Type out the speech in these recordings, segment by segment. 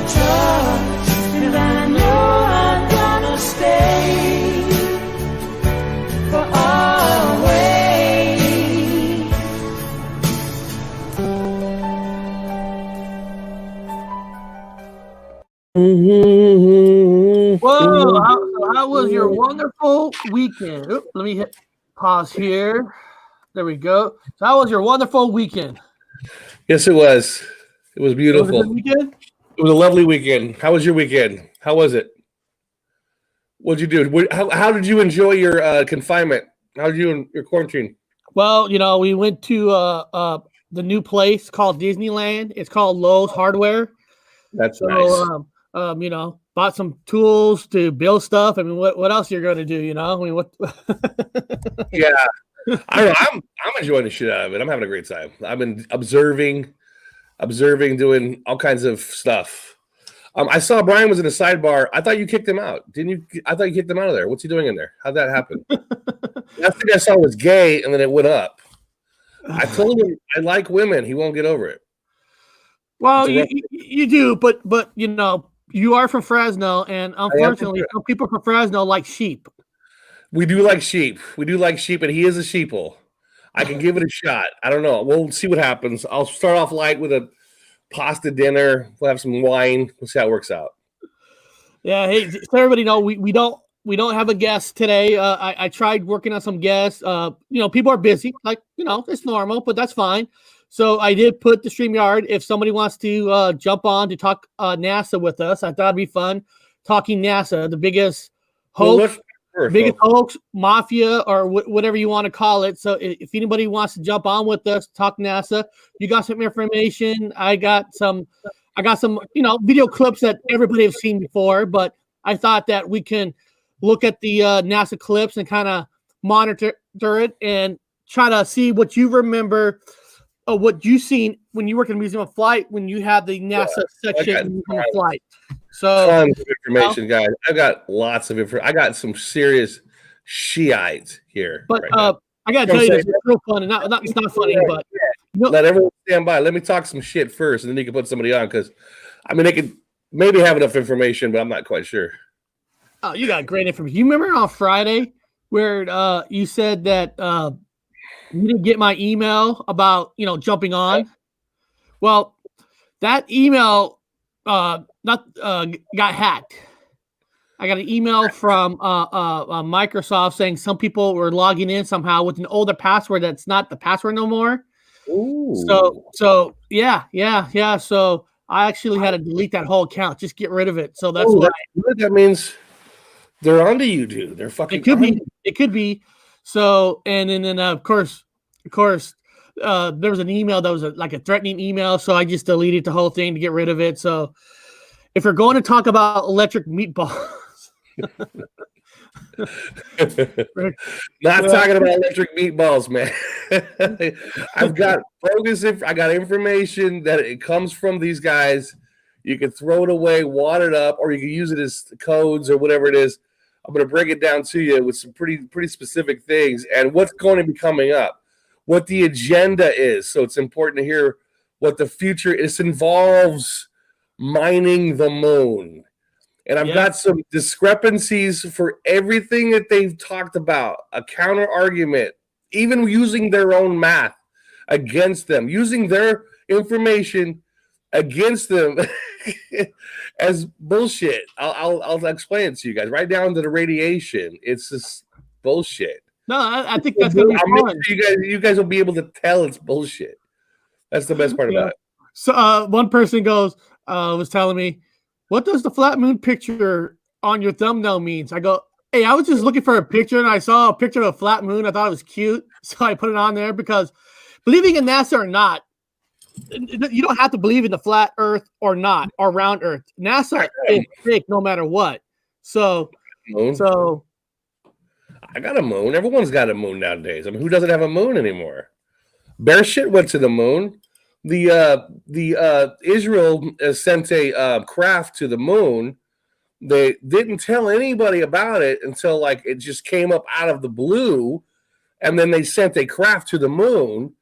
trust, and I know I'm gonna stay for always. Whoa, how was your wonderful weekend? Oop, let me hit pause here. There we go. So how was your wonderful weekend? Yes, it was. It was beautiful. Was it a good weekend? It was a lovely weekend. How was your weekend? How was it? What'd you do? How did you enjoy your confinement? How did you your quarantine? Well, we went to the new place called Disneyland. It's called Lowe's Hardware. That's nice. Bought some tools to build stuff. I mean, what else you're going to do? I mean, what? Yeah, I don't know. I'm enjoying the shit out of it. I'm having a great time. I've been observing, doing all kinds of stuff. I saw Brian was in the sidebar. I thought you kicked him out, didn't you? I thought you kicked him out of there. What's he doing in there? How'd that happen? Last thing I saw was gay, and then it went up. I told him I like women. He won't get over it. Well, you do, but you are from Fresno, and unfortunately, some people from Fresno like sheep. We do like sheep. And he is a sheeple. I can give it a shot. I don't know. We'll see what happens. I'll start off light with a pasta dinner. We'll have some wine. We'll see how it works out. Yeah. Hey, so everybody know we don't have a guest today. I tried working on some guests. People are busy. It's normal, but that's fine. So I did put the StreamYard. If somebody wants to jump on to talk NASA with us, I thought it'd be fun talking NASA, the biggest hoax. Biggest hoax, mafia, or whatever you want to call it. So if anybody wants to jump on with us, talk NASA, you got some information. I got some, video clips that everybody has seen before, but I thought that we can look at the NASA clips and kind of monitor it and try to see what you remember of what you seen when you work in the Museum of Flight, when you have the NASA section in the Museum of Flight. So tons of information, guys. I've got lots of information. I got some serious Shiites here. But I gotta tell you, this is real fun, and it's not funny, but let everyone stand by. Let me talk some shit first, and then you can put somebody on because they could maybe have enough information, but I'm not quite sure. Oh, you got great information. You remember on Friday where you said that you didn't get my email about jumping on? Well, that email got hacked. I got an email from Microsoft saying some people were logging in somehow with an older password that's not the password no more. Ooh. So yeah. So I actually had to delete that whole account, just get rid of it. So that's why. That means they're onto you, dude. They're fucking. It could be. So and then of course, there was an email that was like a threatening email. So I just deleted the whole thing to get rid of it. So if we're going to talk about electric meatballs. Not talking about electric meatballs, man. I've got bogus. I got information that it comes from these guys. You can throw it away, wad it up, or you can use it as codes or whatever it is. I'm going to break it down to you with some pretty specific things and what's going to be coming up, what the agenda is. So it's important to hear what the future is. Involves mining the moon. And I've got some discrepancies for everything that they've talked about, a counter argument, even using their own math against them, using their information against them as bullshit. I'll explain it to you guys right down to the radiation. It's just bullshit. No, I think that's going to be fun. You guys will be able to tell it's bullshit. That's the best part about it. So one person was telling me, what does the flat moon picture on your thumbnail means? I go, hey, I was just looking for a picture and I saw a picture of a flat moon. I thought it was cute. So I put it on there because believing in NASA or not, you don't have to believe in the flat earth or not, or round earth. NASA is fake no matter what. So I got a moon. Everyone's got a moon nowadays. I mean, who doesn't have a moon anymore? Bear shit went to the moon. The Israel sent a craft to the moon. They didn't tell anybody about it until it just came up out of the blue, and then they sent a craft to the moon,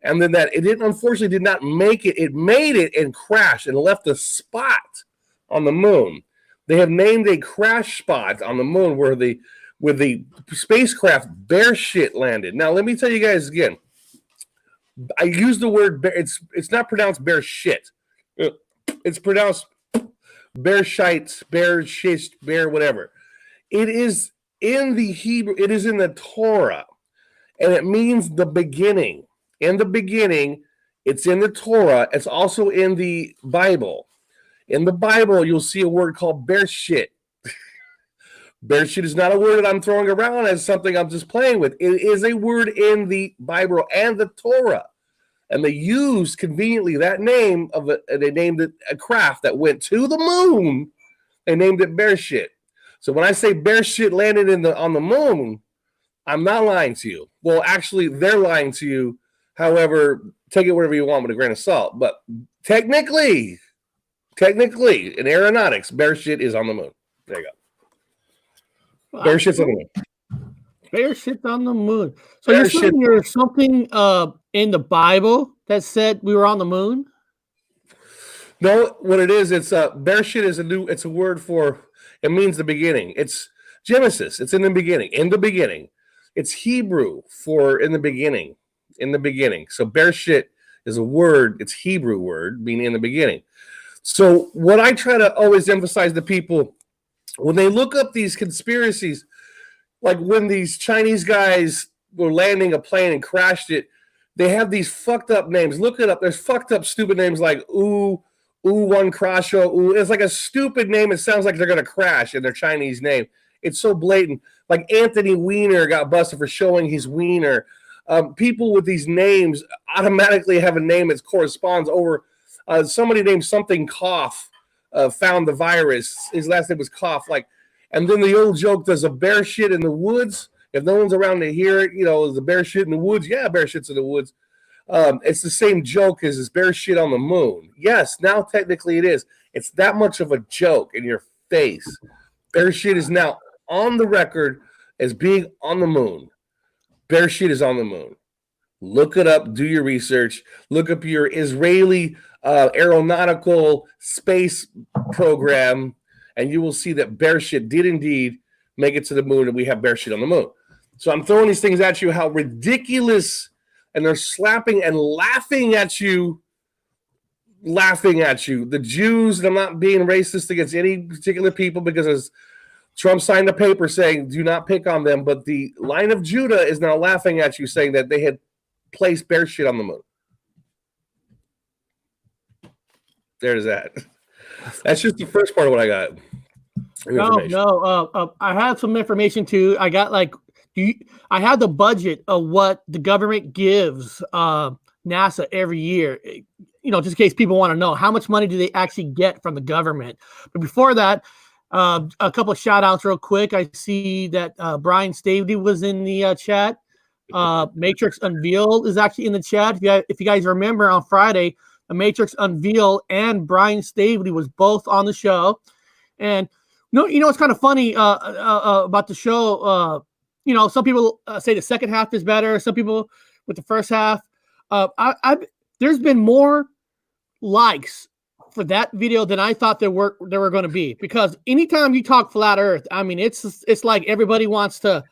and then unfortunately did not make it. It made it and crashed and left a spot on the moon. They have named a crash spot on the moon where the spacecraft bear shit landed. Now, let me tell you guys again. I use the word bear. It's not pronounced bear shit. It's pronounced bear shite, bear shist, bear whatever. It is in the Hebrew. It is in the Torah, and it means the beginning. In the beginning, it's in the Torah. It's also in the Bible. In the Bible, you'll see a word called bear shit. Bear shit is not a word that I'm throwing around as something I'm just playing with. It is a word in the Bible and the Torah. And they used conveniently that name of it. They named it a craft that went to the moon. They named it bear shit. So when I say bear shit landed on the moon, I'm not lying to you. Well, actually, they're lying to you. However, take it wherever you want with a grain of salt. But technically, in aeronautics, bear shit is on the moon. There you go. Bear shit's on the moon. Bear shit's on the moon. So you're saying there's something in the Bible that said we were on the moon? No, what it is, it's bear shit is it's a word for, it means the beginning. It's Genesis. It's in the beginning. In the beginning. It's Hebrew for in the beginning. In the beginning. So bear shit is a word. It's Hebrew word meaning in the beginning. So what I try to always emphasize to people when they look up these conspiracies, like when these Chinese guys were landing a plane and crashed it, they have these fucked up names. Look it up. There's fucked up stupid names like One Crasho. Ooh. It's like a stupid name. It sounds like they're going to crash in their Chinese name. It's so blatant. Like Anthony Weiner got busted for showing his wiener. People with these names automatically have a name that corresponds over. Somebody named something Cough found the virus. His last name was Cough. And then the old joke, does a bear shit in the woods? If no one's around to hear it, is the bear shit in the woods? Yeah, bear shit's in the woods. It's the same joke as this bear shit on the moon. Yes, now technically it is. It's that much of a joke in your face. Bear shit is now on the record as being on the moon. Bear shit is on the moon. Look it up. Do your research. Look up your Israeli aeronautical space program, and you will see that bear shit did indeed make it to the moon, and we have bear shit on the moon. So I'm throwing these things at you, how ridiculous, and they're slapping and laughing at you. The Jews, and I'm not being racist against any particular people because as Trump signed a paper saying do not pick on them, but the line of Judah is now laughing at you saying that they had placed bear shit on the moon. There's that. That's just the first part of what I got. No. I had some information too. I got I had the budget of what the government gives NASA every year. Just in case people want to know how much money do they actually get from the government. But before that, a couple of shout outs real quick. I see that Brian Staveley was in the chat. Matrix Unveiled is actually in the chat. If you guys remember on Friday, the Matrix Unveiled and Brian Staveley was both on the show. And it's kind of funny about the show. Some people say the second half is better. Some people with the first half. There's been more likes for that video than I thought there were going to be, because anytime you talk flat Earth, I mean, it's like everybody wants to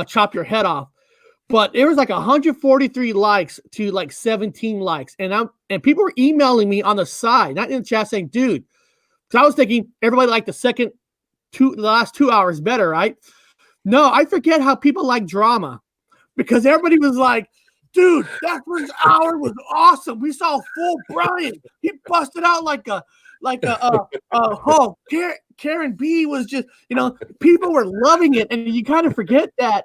chop your head off. But there was 143 likes to 17 likes, and people were emailing me on the side, not in the chat, saying, "Dude," because I was thinking everybody liked the last 2 hours better, right? No, I forget how people like drama, because everybody was like, "Dude, that first hour was awesome. We saw full Brian. He busted out like a Hulk. Karen B was just, people were loving it, and you kind of forget that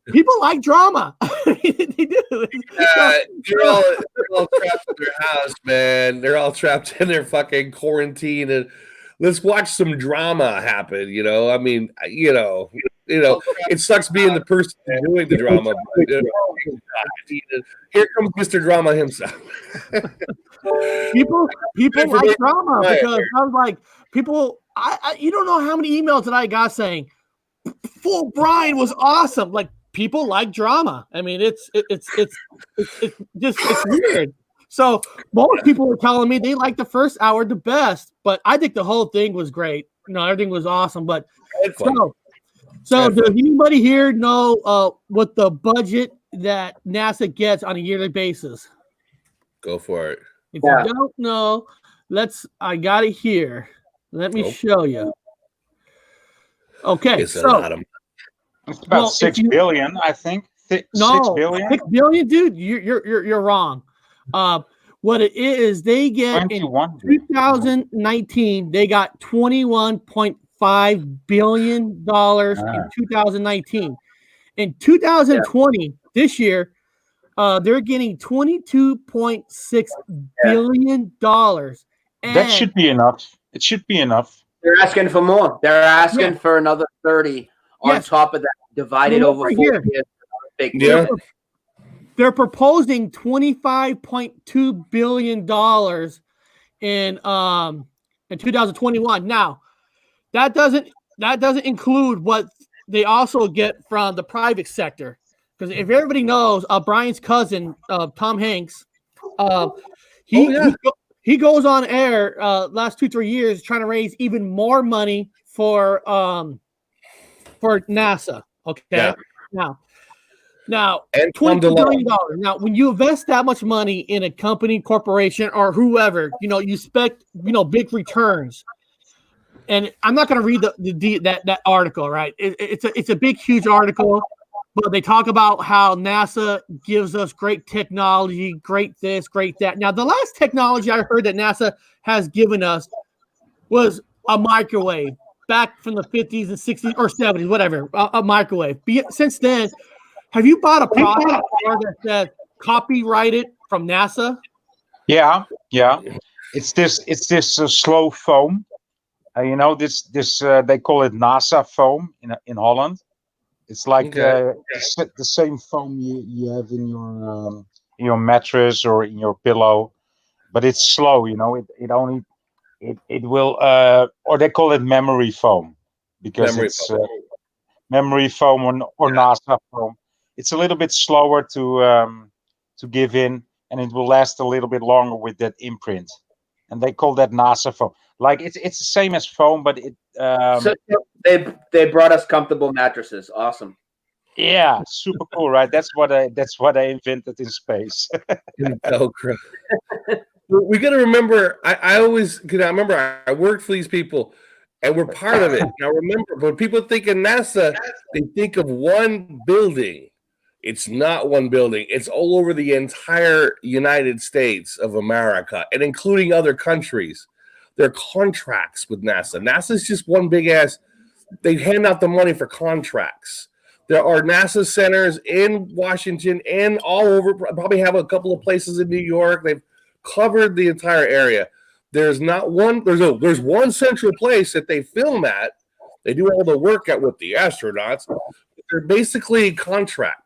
people like drama. They do. They're all trapped in their house, man. They're all trapped in their fucking quarantine, and let's watch some drama happen. I mean, it sucks being the person doing the drama. Here comes Mr. Drama himself. People like drama, because I was like, you don't know how many emails that I got saying full Brian was awesome. Like, people like drama. I mean, it's weird. So most people were telling me they liked the first hour the best, but I think the whole thing was great. Everything was awesome. But so does anybody here know what the budget that NASA gets on a yearly basis? Go for it. If you don't know, I got it here. Let me show you. Okay, it's a lot of money. It's about 6 billion, I think. 6 billion. 6 billion, dude. You're wrong. What it is, they get in 2019, they got $21.5 billion in 2019. In 2020, this year, they're getting $22.6 billion. That should be enough. It should be enough. They're asking for more. They're asking for another 30 on top of that, divided over 4 years. Yeah. They're proposing $25.2 billion in 2021. Now, that doesn't include what they also get from the private sector. Because if everybody knows, Brian's cousin, Tom Hanks, he goes on air last 2-3 years trying to raise even more money for NASA. Okay, yeah. Now, $22 billion. Now, when you invest that much money in a company, corporation, or whoever, you expect big returns. And I'm not going to read that article, right? It's a big, huge article, but they talk about how NASA gives us great technology, great this, great that. Now, the last technology I heard that NASA has given us was a microwave back from the 50s and 60s or 70s, whatever, a microwave. Since then, have you bought a product that says copyrighted from NASA? Yeah. It's this slow foam. They call it NASA foam in Holland. It's like the same foam you have in your mattress or in your pillow, but it's slow. It will or they call it memory foam because memory foam or NASA foam. It's a little bit slower to give in, and it will last a little bit longer with that imprint. And they call that NASA foam. Like it's the same as foam, but it. So they brought us comfortable mattresses. Awesome. Yeah, super cool, right? That's what I invented in space. Velcro. We got to remember. I remember I worked for these people. And we're part of it. Now remember, when people think of NASA, they think of one building. It's not one building. It's all over the entire United States of America, and including other countries. There are contracts with NASA. NASA's just one big ass. They hand out the money for contracts. There are NASA centers in Washington and all over. Probably have a couple of places in New York. They've covered the entire area. There's not one. There's one central place that they film at. They do all the work at with the astronauts. They're basically contract.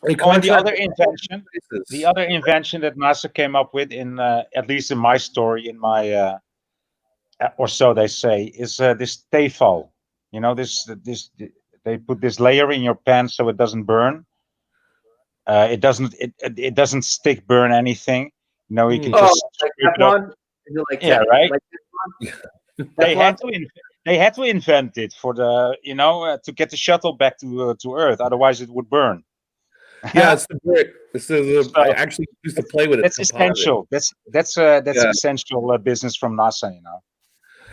The other invention that NASA came up with, in at least in my story, or so they say, is this tefal. They put this layer in your pan so it doesn't burn. It doesn't burn anything. You can just like that one. Right. Like they had to invent it for to get the shuttle back to Earth. Otherwise, it would burn. Yeah, it's the brick. I actually used to play with it. That's essential. That's essential business from NASA.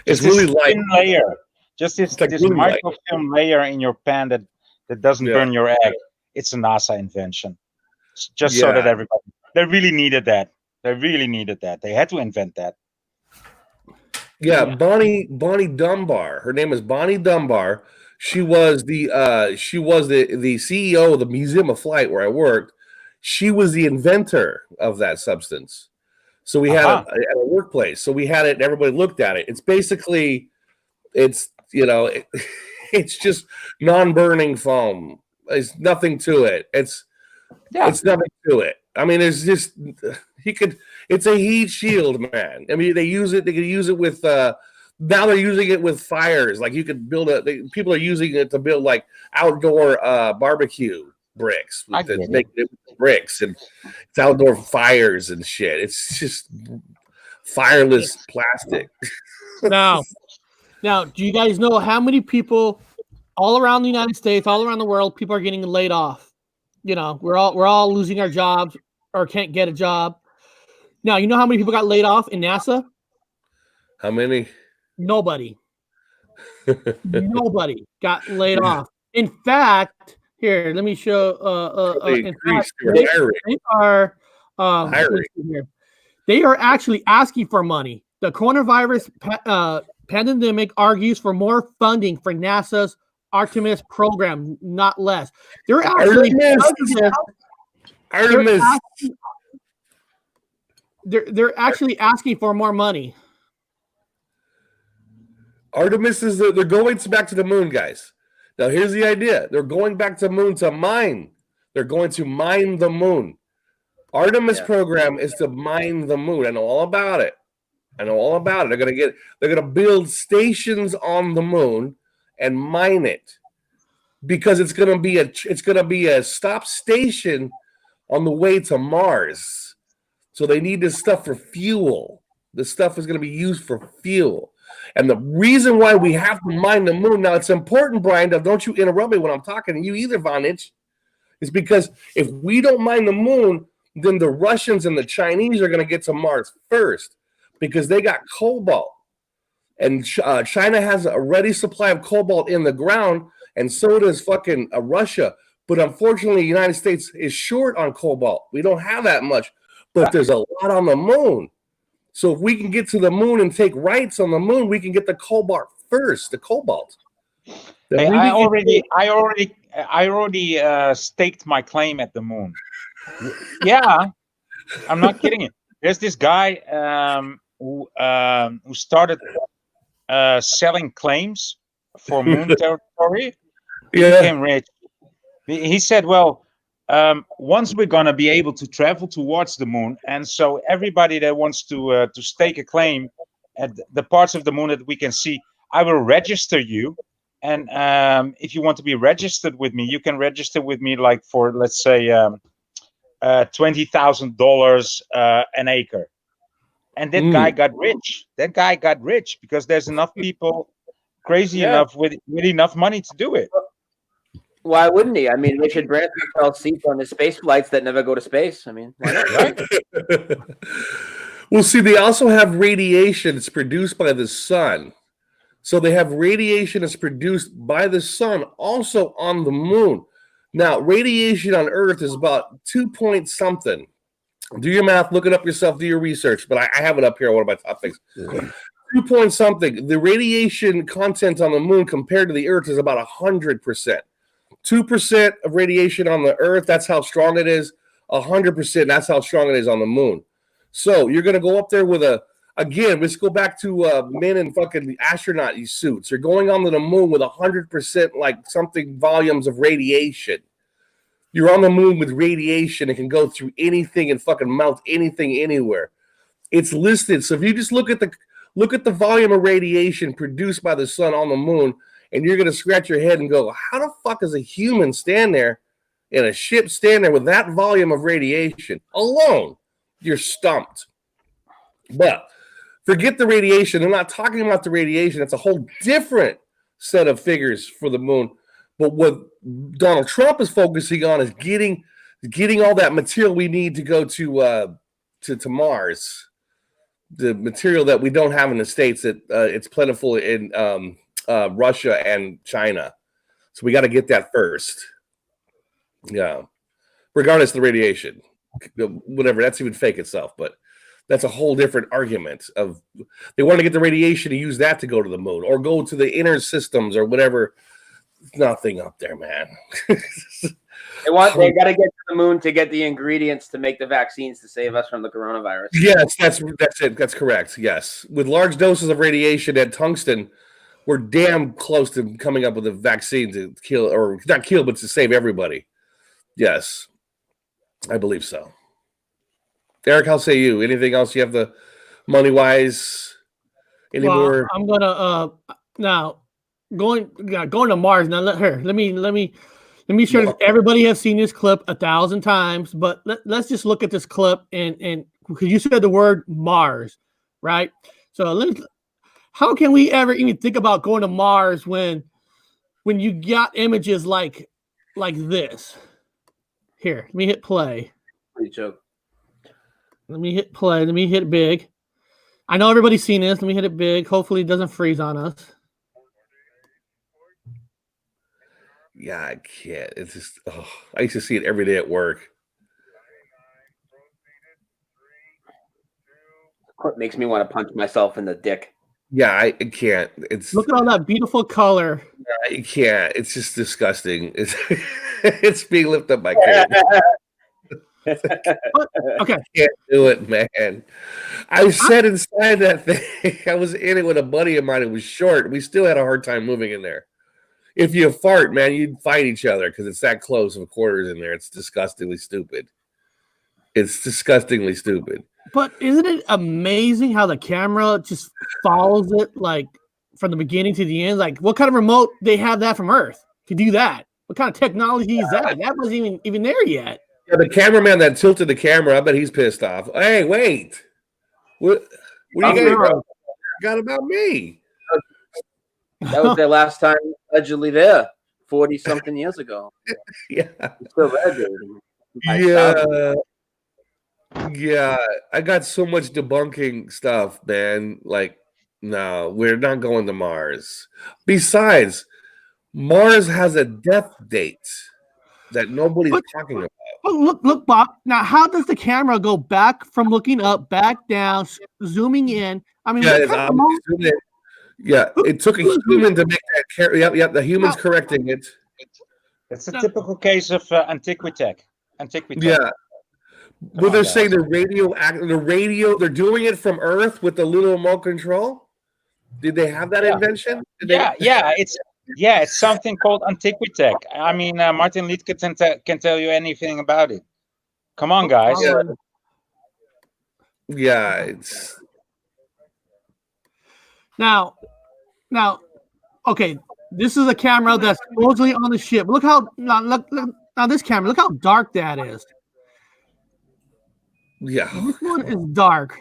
It's really light layer. Just this microfilm layer in your pan that doesn't burn your egg. It's a NASA invention. Just so that everybody. They really needed that. They had to invent that. Yeah, Bonnie Dunbar. Her name is Bonnie Dunbar. She was the CEO of the Museum of Flight where I worked. She was the inventor of that substance. So we had it at a workplace. So we had it and everybody looked at it. It's basically it's just non-burning foam. There's nothing to it. It's nothing to it. I mean, it's just it's a heat shield, man. I mean, they could use it with now they're using it with fires. Like you could build people are using it to build like outdoor barbecue bricks, I get it. making it with bricks, and it's outdoor fires and shit. It's just fireless plastic. Now, do you guys know how many people all around the United States, all around the world, people are getting laid off? You know, we're all losing our jobs or can't get a job. Now, you know how many people got laid off in NASA? How many? Nobody. Nobody got laid off. In fact, here, let me show. In fact, they are hiring. They are actually asking for money. The coronavirus pandemic argues for more funding for NASA's Artemis program, not less. They're actually Artemis. They're actually asking for more money. Artemis is they're going back to the moon, guys. Now here's the idea: they're going back to the moon to mine. They're going to mine the moon. Artemis program is to mine the moon. I know all about it. They're gonna build stations on the moon and mine it, because it's gonna be a stop station on the way to Mars. So they need this stuff for fuel. This stuff is gonna be used for fuel. And the reason why we have to mine the moon, now it's important, Brian, don't you interrupt me when I'm talking to you either, Voynich, is because if we don't mine the moon, then the Russians and the Chinese are gonna get to Mars first, because they got cobalt, and China has a ready supply of cobalt in the ground, and so does fucking Russia. But unfortunately, the United States is short on cobalt. We don't have that much, but there's a lot on the moon. So if we can get to the moon and take rights on the moon, we can get the cobalt first. The cobalt. Hey, I already staked my claim at the moon. Yeah, I'm not kidding you. There's this guy who started selling claims for moon territory. He became rich. He said, well, once we're going to be able to travel towards the moon, and so everybody that wants to stake a claim at the parts of the moon that we can see, I will register you. And if you want to be registered with me, you can register with me like for, let's say, $20,000 an acre. And that guy got rich. That guy got rich because there's enough people crazy enough with enough money to do it. Why wouldn't he? I mean, Richard Branson sells seats on the space flights that never go to space. I mean, why not, right? Well, see, they also have radiation that's produced by the sun. So they have radiation that's produced by the sun also on the moon. Now, radiation on Earth is about 2 point something. Do your math, look it up yourself, do your research. But I have it up here on one of my topics. 2 point something. The radiation content on the moon compared to the Earth is about 100%. 2% of radiation on the Earth, that's how strong it is. 100%, that's how strong it is on the moon. So you're going to go up there with again, let's go back to men in fucking astronaut suits. You're going onto the moon with 100% like something volumes of radiation. You're on the moon with radiation. It can go through anything and fucking melt anything anywhere. It's listed. So if you just look at the volume of radiation produced by the sun on the moon, and you're going to scratch your head and go, how the fuck does a human stand there in a ship stand there with that volume of radiation alone? You're stumped. But forget the radiation. I'm not talking about the radiation. It's a whole different set of figures for the moon. But what Donald Trump is focusing on is getting all that material we need to go to Mars. The material that we don't have in the States, that it's plentiful in Russia and China. So we got to get that first. Yeah. Regardless of the radiation. Whatever, that's even fake itself, but that's a whole different argument of they want to get the radiation to use that to go to the moon or go to the inner systems or whatever. Nothing up there, man. They got to get to the moon to get the ingredients to make the vaccines to save us from the coronavirus. Yes, that's it. That's correct. Yes. With large doses of radiation and tungsten, we're damn close to coming up with a vaccine to kill, or not kill, but to save everybody. Yes. I believe so. Eric, how say you? Anything else you have the money-wise? Anymore? I'm gonna now going to Mars. Now let me Let me sure everybody has seen this clip 1,000 times, but let's just look at this clip and because you said the word Mars, right? So how can we ever even think about going to Mars when you got images like this? Here, let me hit play. Pretty joke. Let me hit play. Let me hit big. I know everybody's seen this. Let me hit it big. Hopefully it doesn't freeze on us. Yeah, I can't. It's just, I used to see it every day at work. It makes me want to punch myself in the dick. Yeah, I can't. Look at all that beautiful color. I can't. It's just disgusting. It's being lifted up by kids. Okay. I can't do it, man. I sat inside that thing. I was in it with a buddy of mine. It was short. We still had a hard time moving in there. If you fart, man, you'd fight each other because it's that close of quarters in there. It's disgustingly stupid. It's disgustingly stupid. But isn't it amazing how the camera just follows it like from the beginning to the end? Like, what kind of remote they have that from Earth to do that? What kind of technology is that? That wasn't even there yet. Yeah, the cameraman that tilted the camera, I bet he's pissed off. Hey, wait. What do you guys got about me? That was their last time allegedly there, 40-something years ago. Yeah. It's still there, Yeah. Yeah. I got so much debunking stuff, man. Like, no, we're not going to Mars. Besides, Mars has a death date that nobody's talking about. But look, Bob. Now, how does the camera go back from looking up, back down, zooming in? I mean, yeah, it took a human to make that carry. Yep, the human's correcting it. It's a typical case of antiquitech. Yeah. Well, they're saying the radio, they're doing it from Earth with the little remote control. Did they have that invention? It's something called antiquitech. I mean, Martin Liedtke can tell you anything about it. Come on, guys. Yeah, it's now, okay. This is a camera that's supposedly on the ship. Look how look this camera. Look how dark that is. Yeah, this one is dark.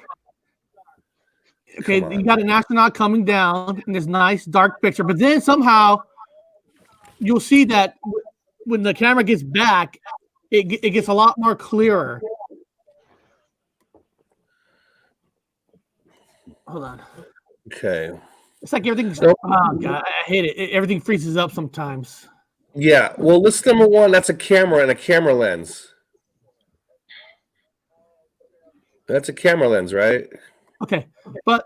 Okay, you got an astronaut coming down in this nice dark picture, but then somehow you'll see that when the camera gets back, it gets a lot more clearer. Hold on. Okay. It's like everything's. Oh God, I hate it. Everything freezes up sometimes. Yeah. Well, list number one. That's a camera and a camera lens. That's a camera lens, right? Okay, but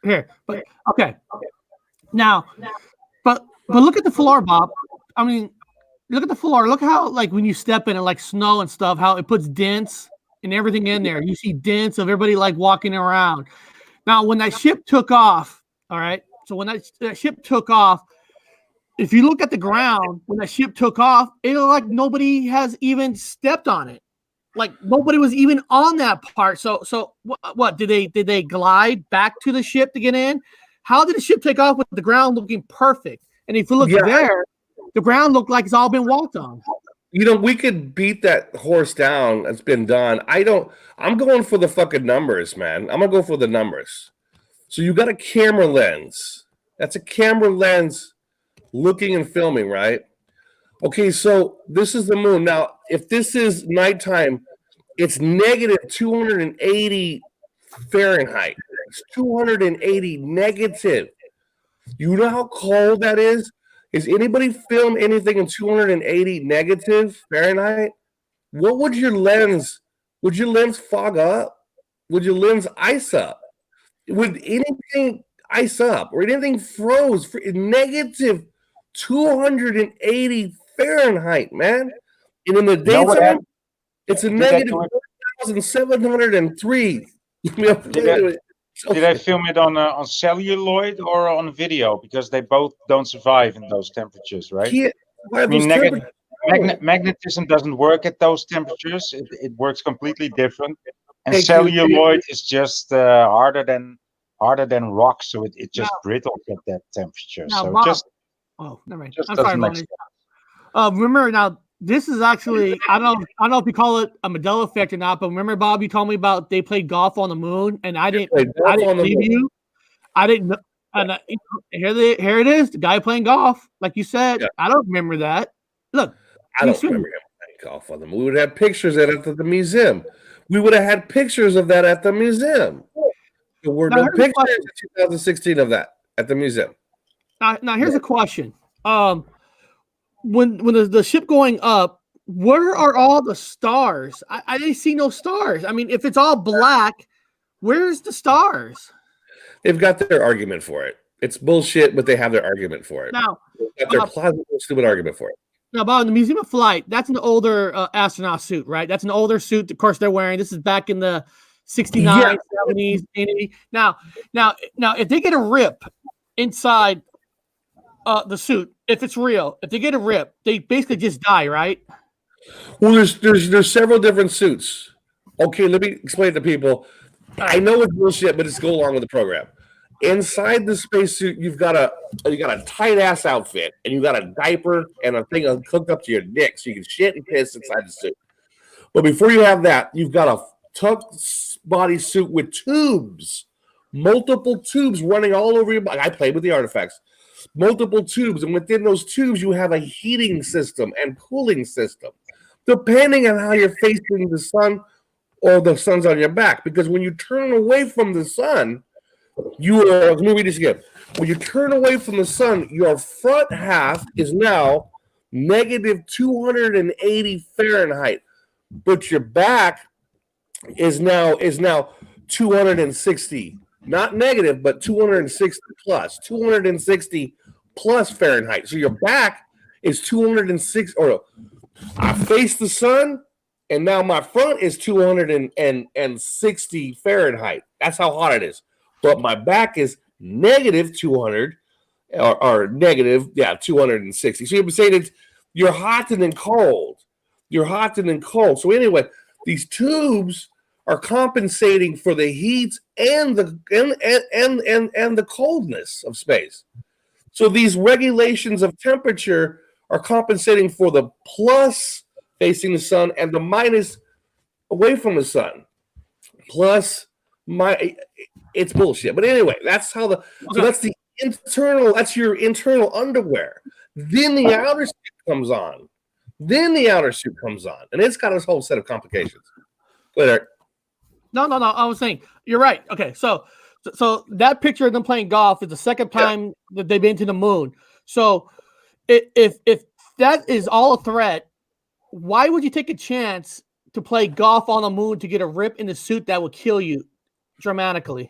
okay. Now, but look at the floor, Bob. I mean, look at the floor. Look how, like, when you step in it, like snow and stuff, how it puts dents and everything in there. You see dents of everybody like walking around. Now, when that ship took off, all right. So when that ship took off, if you look at the ground when that ship took off, it looked like nobody has even stepped on it. Like nobody was even on that part. So what did they glide back to the ship to get in? How did the ship take off with the ground looking perfect? And if you look there, the ground looked like it's all been walked on. You know, we could beat that horse down. It's been done. I'm going for the fucking numbers, man. I'm gonna go for the numbers. So you got a camera lens. That's a camera lens looking and filming, right? Okay, so this is the moon. Now, if this is nighttime, it's negative 280 Fahrenheit. It's 280 negative. You know how cold that is? Is anybody film anything in 280 negative Fahrenheit? What would your lens fog up? Would your lens ice up? Would anything ice up or anything froze for negative 280 Fahrenheit, man? And in the daytime, it's a negative 1,703. Did I film it on celluloid or on video? Because they both don't survive in those temperatures, right? I mean, magnetism doesn't work at those temperatures. It works completely different. And celluloid is just harder than rock, so it just brittles at that temperature. Now, so Bob, just never mind. just I'm sorry, doesn't make sense. Remember now, this is actually I don't know if you call it a Mandela effect or not, but remember, Bob, you told me about they played golf on the moon, and I didn't believe you. I didn't know. And here it is, the guy playing golf, like you said. Yeah. I don't remember that. Look, I don't remember him playing golf on the moon. We would have pictures of it at the museum. We would have had pictures of that at the museum. There were no pictures in 2016 of that at the museum. Now here's a question. When the ship going up, where are all the stars? I didn't see no stars. I mean, if it's all black, where's the stars? They've got their argument for it. It's bullshit, but they have their argument for it. Now, they've got their plausible, stupid argument for it. Now, Bob, in the Museum of Flight, that's an older astronaut suit, right? That's an older suit, of course, they're wearing. This is back in the 69, 70s, 80s. Now, if they get a rip inside the suit, if it's real, if they get a rip, they basically just die, right? Well, there's several different suits. Okay, let me explain to people. I know it's bullshit, but it's go along with the program. Inside the spacesuit, you got a tight ass outfit, and you got a diaper and a thing hooked up to your dick, so you can shit and piss inside the suit. But before you have that, you've got a tucked body suit with tubes, multiple tubes running all over your body. I played with the artifacts, multiple tubes, and within those tubes, you have a heating system and cooling system, depending on how you're facing the sun or the sun's on your back. Because when you turn away from the sun, let me read this again. When you turn away from the sun, your front half is now negative 280 Fahrenheit, but your back is now 260, not negative, but 260 plus Fahrenheit. So your back is 206, or I face the sun, and now my front is 260 Fahrenheit. That's how hot it is. But my back is negative 200 or negative, 260. So you're saying you're hot and then cold. You're hot and then cold. So anyway, these tubes are compensating for the heat and the coldness of space. So these regulations of temperature are compensating for the plus facing the sun and the minus away from the sun. It's bullshit. But anyway, that's so that's the internal, that's your internal underwear. Then the outer suit comes on. And it's got this whole set of complications. Go ahead, Eric. No. I was saying you're right. Okay, so that picture of them playing golf is the second time that they've been to the moon. So if that is all a threat, why would you take a chance to play golf on the moon to get a rip in the suit that will kill you dramatically?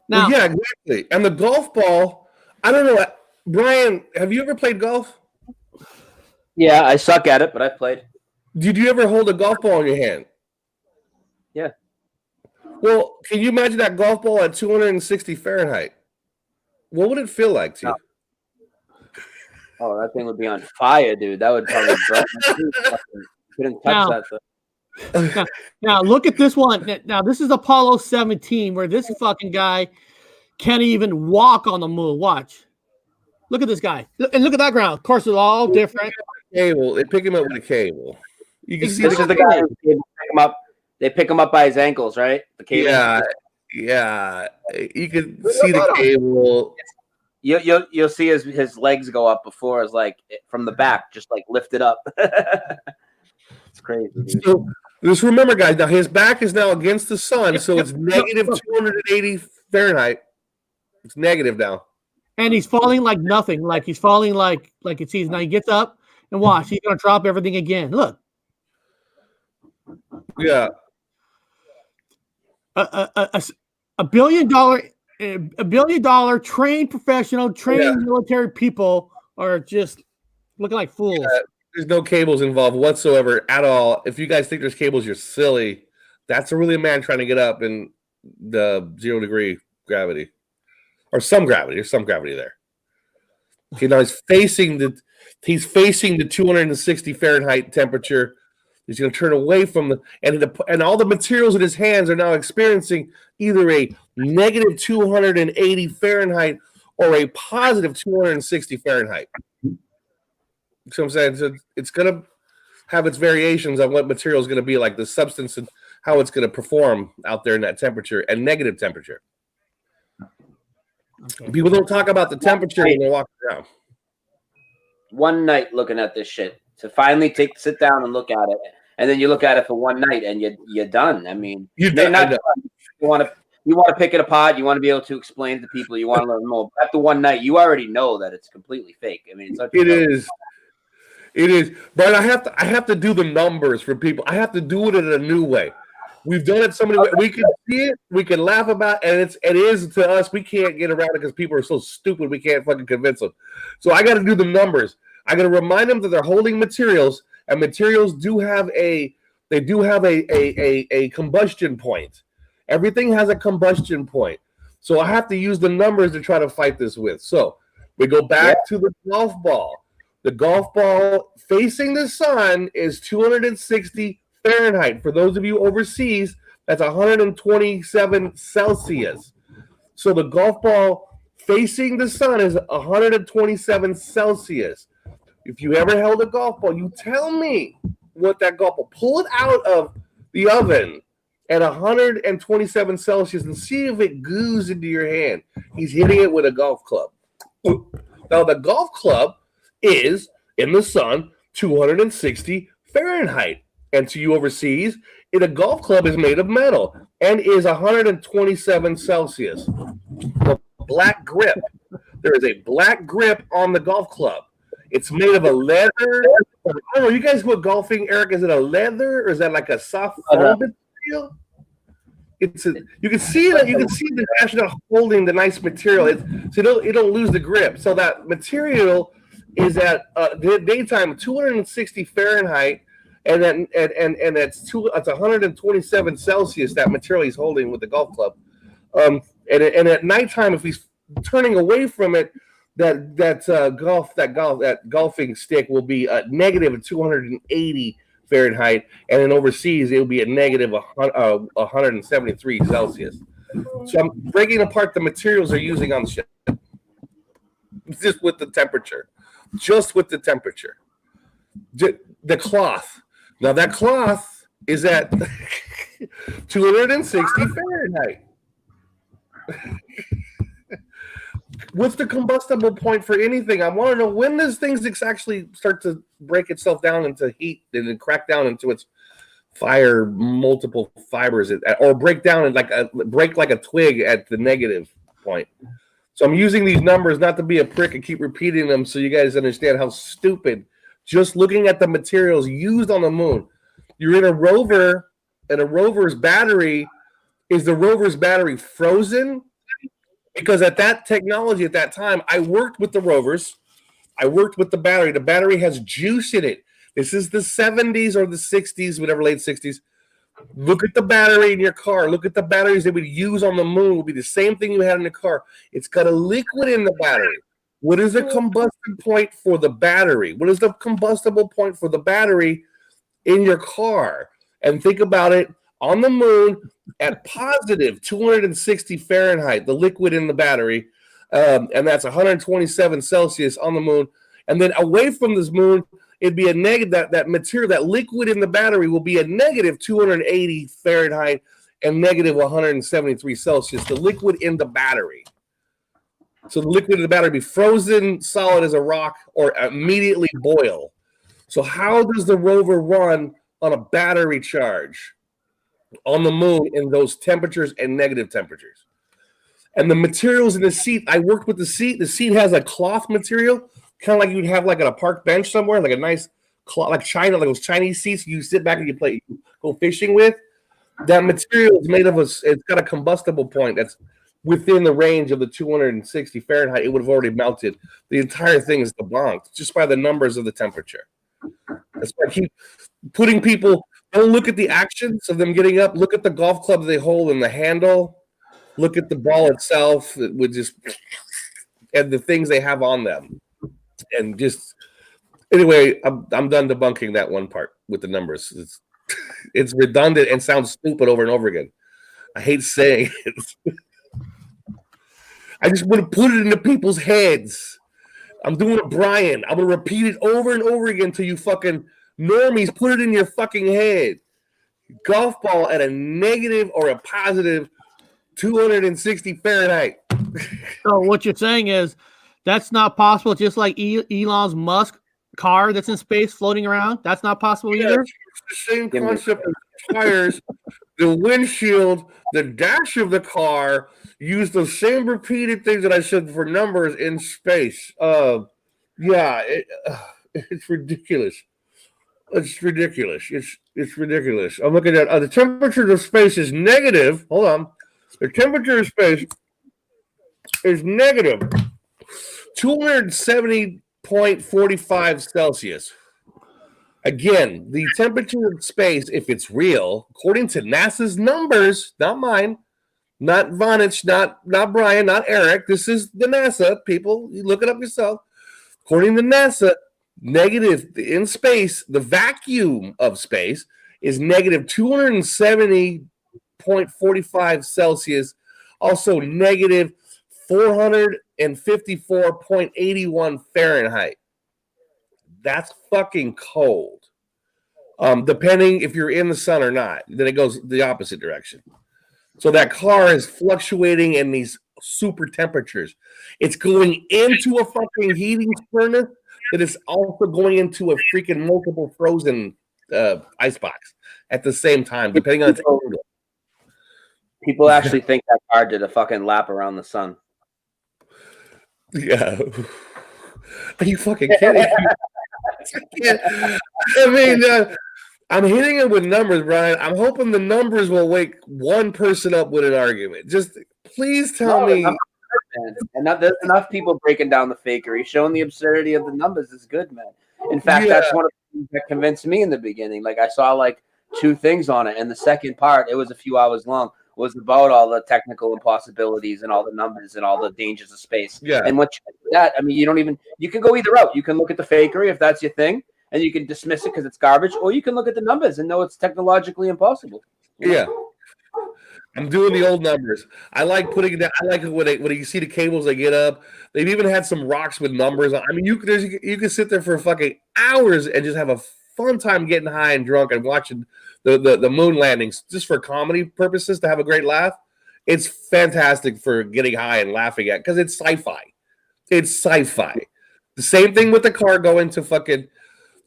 Now, yeah, exactly. And the golf ball, I don't know. Brian, have you ever played golf? Yeah, I suck at it, but I've played. Did you ever hold a golf ball in your hand? Yeah. Well, can you imagine that golf ball at 260 Fahrenheit? What would it feel like to you? Oh, that thing would be on fire, dude. That would probably burn my teeth. Couldn't touch that stuff. Now look at this one. Now this is Apollo 17, where this fucking guy can't even walk on the moon. Watch. Look at this guy. And look at that ground. Of course, it's all different. Cable. They pick him up with a cable. You can see this is the guy who pick him up. They pick him up by his ankles, right? The cable. Yeah. You can see the cable. You'll see his legs go up before it's like from the back, just like lifted up. It's crazy, dude. So just remember, guys, now his back is now against the sun, so it's negative 280 Fahrenheit. It's negative now. And he's falling like nothing. Like he's falling like it's easy. Now he gets up and watch. He's gonna drop everything again. Look. Yeah. A $1 billion trained professional, military people are just looking like fools. Yeah, there's no cables involved whatsoever at all. If you guys think there's cables, you're silly. That's really a man trying to get up in the 0 degree gravity. Or some gravity. There's some gravity there. Okay, now he's facing the 260 Fahrenheit temperature. He's going to turn away from and all the materials in his hands are now experiencing either a negative 280 Fahrenheit or a positive 260 Fahrenheit. So I'm saying so it's gonna have its variations on what material is going to be like, the substance and how it's going to perform out there in that temperature and negative temperature. Okay. People don't talk about the temperature when they walk around. One night looking at this shit to finally sit down and look at it, and then you look at it for one night and you're done. I mean, You're they're done. not. You want to pick it apart. You want to be able to explain to people. You want to learn more. But after one night, you already know that it's completely fake. I mean, It is, but I have to do the numbers for people. I have to do it in a new way. We've done it so many ways. We can see it, we can laugh about it, and it is to us. We can't get around it because people are so stupid. We can't fucking convince them. So I got to do the numbers. I got to remind them that they're holding materials, and materials do have a combustion point. Everything has a combustion point. So I have to use the numbers to try to fight this with. So we go back to the golf ball. The golf ball facing the sun is 260 Fahrenheit. For those of you overseas, that's 127 Celsius. So the golf ball facing the sun is 127 Celsius. If you ever held a golf ball, you tell me what that golf ball. Pull it out of the oven at 127 Celsius and see if it goos into your hand. He's hitting it with a golf club. Now the golf club is in the sun 260 Fahrenheit. And to you overseas, a golf club is made of metal and is 127 Celsius. The black grip. There is a black grip on the golf club. It's made of a leather. I don't know. You guys go golfing, Eric? Is it a leather or is that like a soft foam material? You can see that. You can see the astronaut holding the nice material. So it don't lose the grip. So that material is at daytime 260 Fahrenheit, and that's 127 Celsius. That material he's holding with the golf club, and at nighttime, if he's turning away from it, that golfing stick will be negative 280 Fahrenheit, and then overseas it will be a negative 173 Celsius. So I'm breaking apart the materials they're using on the ship, just with the temperature. The cloth. Now that cloth is at 260 Fahrenheit. What's the combustible point for anything? I want to know when does things actually start to break itself down into heat and then crack down into its fire, multiple fibers, or break down and break like a twig at the negative point. So I'm using these numbers not to be a prick and keep repeating them so you guys understand how stupid. Just looking at the materials used on the moon. You're in a rover, and a rover's battery, is the rover's battery frozen? Because at that technology, at that time, I worked with the rovers. I worked with the battery. The battery has juice in it. This is the 70s or the 60s, whatever, late 60s. Look at the battery in your car. Look at the batteries they would use on the moon. It would be the same thing you had in the car. It's got a liquid in the battery. What is the combustion point for the battery? What is the combustible point for the battery in your car? And think about it. On the moon, at positive 260 Fahrenheit, the liquid in the battery, and that's 127 Celsius on the moon. And then away from this moon, it'd be a negative. That material, that liquid in the battery, will be a negative 280 Fahrenheit and negative 173 Celsius. The liquid in the battery. So the liquid in the battery be frozen solid as a rock or immediately boil. So how does the rover run on a battery charge on the moon in those temperatures and negative temperatures? And the materials in the seat, I worked with the seat. The seat has a cloth material, kind of like you'd have like at a park bench somewhere, like a nice cloth, like China, like those Chinese seats you sit back and you go fishing with. That material is made of it's got a combustible point that's within the range of the 260 Fahrenheit. It would have already melted. The entire thing is debunked just by the numbers of the temperature. That's why I keep putting people. Don't look at the actions of them getting up. Look at the golf club they hold in the handle. Look at the ball itself. It would just and the things they have on them. And just anyway, I'm done debunking that one part with the numbers. It's redundant and sounds stupid over and over again. I hate saying it. I just want to put it into people's heads. I'm doing it, Brian. I'm gonna repeat it over and over again until you fucking normies put it in your fucking head. Golf ball at a negative or a positive 260 Fahrenheit. So what you're saying is that's not possible. Just like Elon Musk car that's in space floating around, that's not possible either. It's the same concept as tires. The windshield, the dash of the car use the same repeated things that I said for numbers in space. It's ridiculous. It's ridiculous. It's ridiculous. I'm looking at the temperature of space is negative. Hold on. The temperature of space is negative 270.45 Celsius. Again, the temperature of space, if it's real, according to NASA's numbers, not mine, not Voynich, not Brian, not Eric. This is the NASA people. You look it up yourself. According to NASA, negative in space, the vacuum of space is negative 270.45 Celsius, also negative 454.81 Fahrenheit. That's fucking cold. Depending if you're in the sun or not, then it goes the opposite direction. So that car is fluctuating in these super temperatures. It's going into a fucking heating furnace that is also going into a freaking multiple frozen icebox at the same time, depending on its angle. People actually think that car did a fucking lap around the sun. Yeah. Are you fucking kidding? I mean, I'm hitting it with numbers, Brian. I'm hoping the numbers will wake one person up with an argument. Just please tell me. And there's enough people breaking down the fakery, showing the absurdity of the numbers is good, man. In fact, that's one of the things that convinced me in the beginning. Like I saw like 2 things on it, and the second part, it was a few hours long, was about all the technical impossibilities and all the numbers and all the dangers of space. Yeah. And what that, I mean, you can go either route. You can look at the fakery if that's your thing, and you can dismiss it because it's garbage, or you can look at the numbers and know it's technologically impossible. Yeah. I'm doing the old numbers. I like putting it down. I like it when you see the cables they get up. They've even had some rocks with numbers on. I mean, you can sit there for fucking hours and just have a fun time getting high and drunk and watching the moon landings just for comedy purposes to have a great laugh. It's fantastic for getting high and laughing at because it's sci-fi. It's sci-fi. The same thing with the car going to fucking.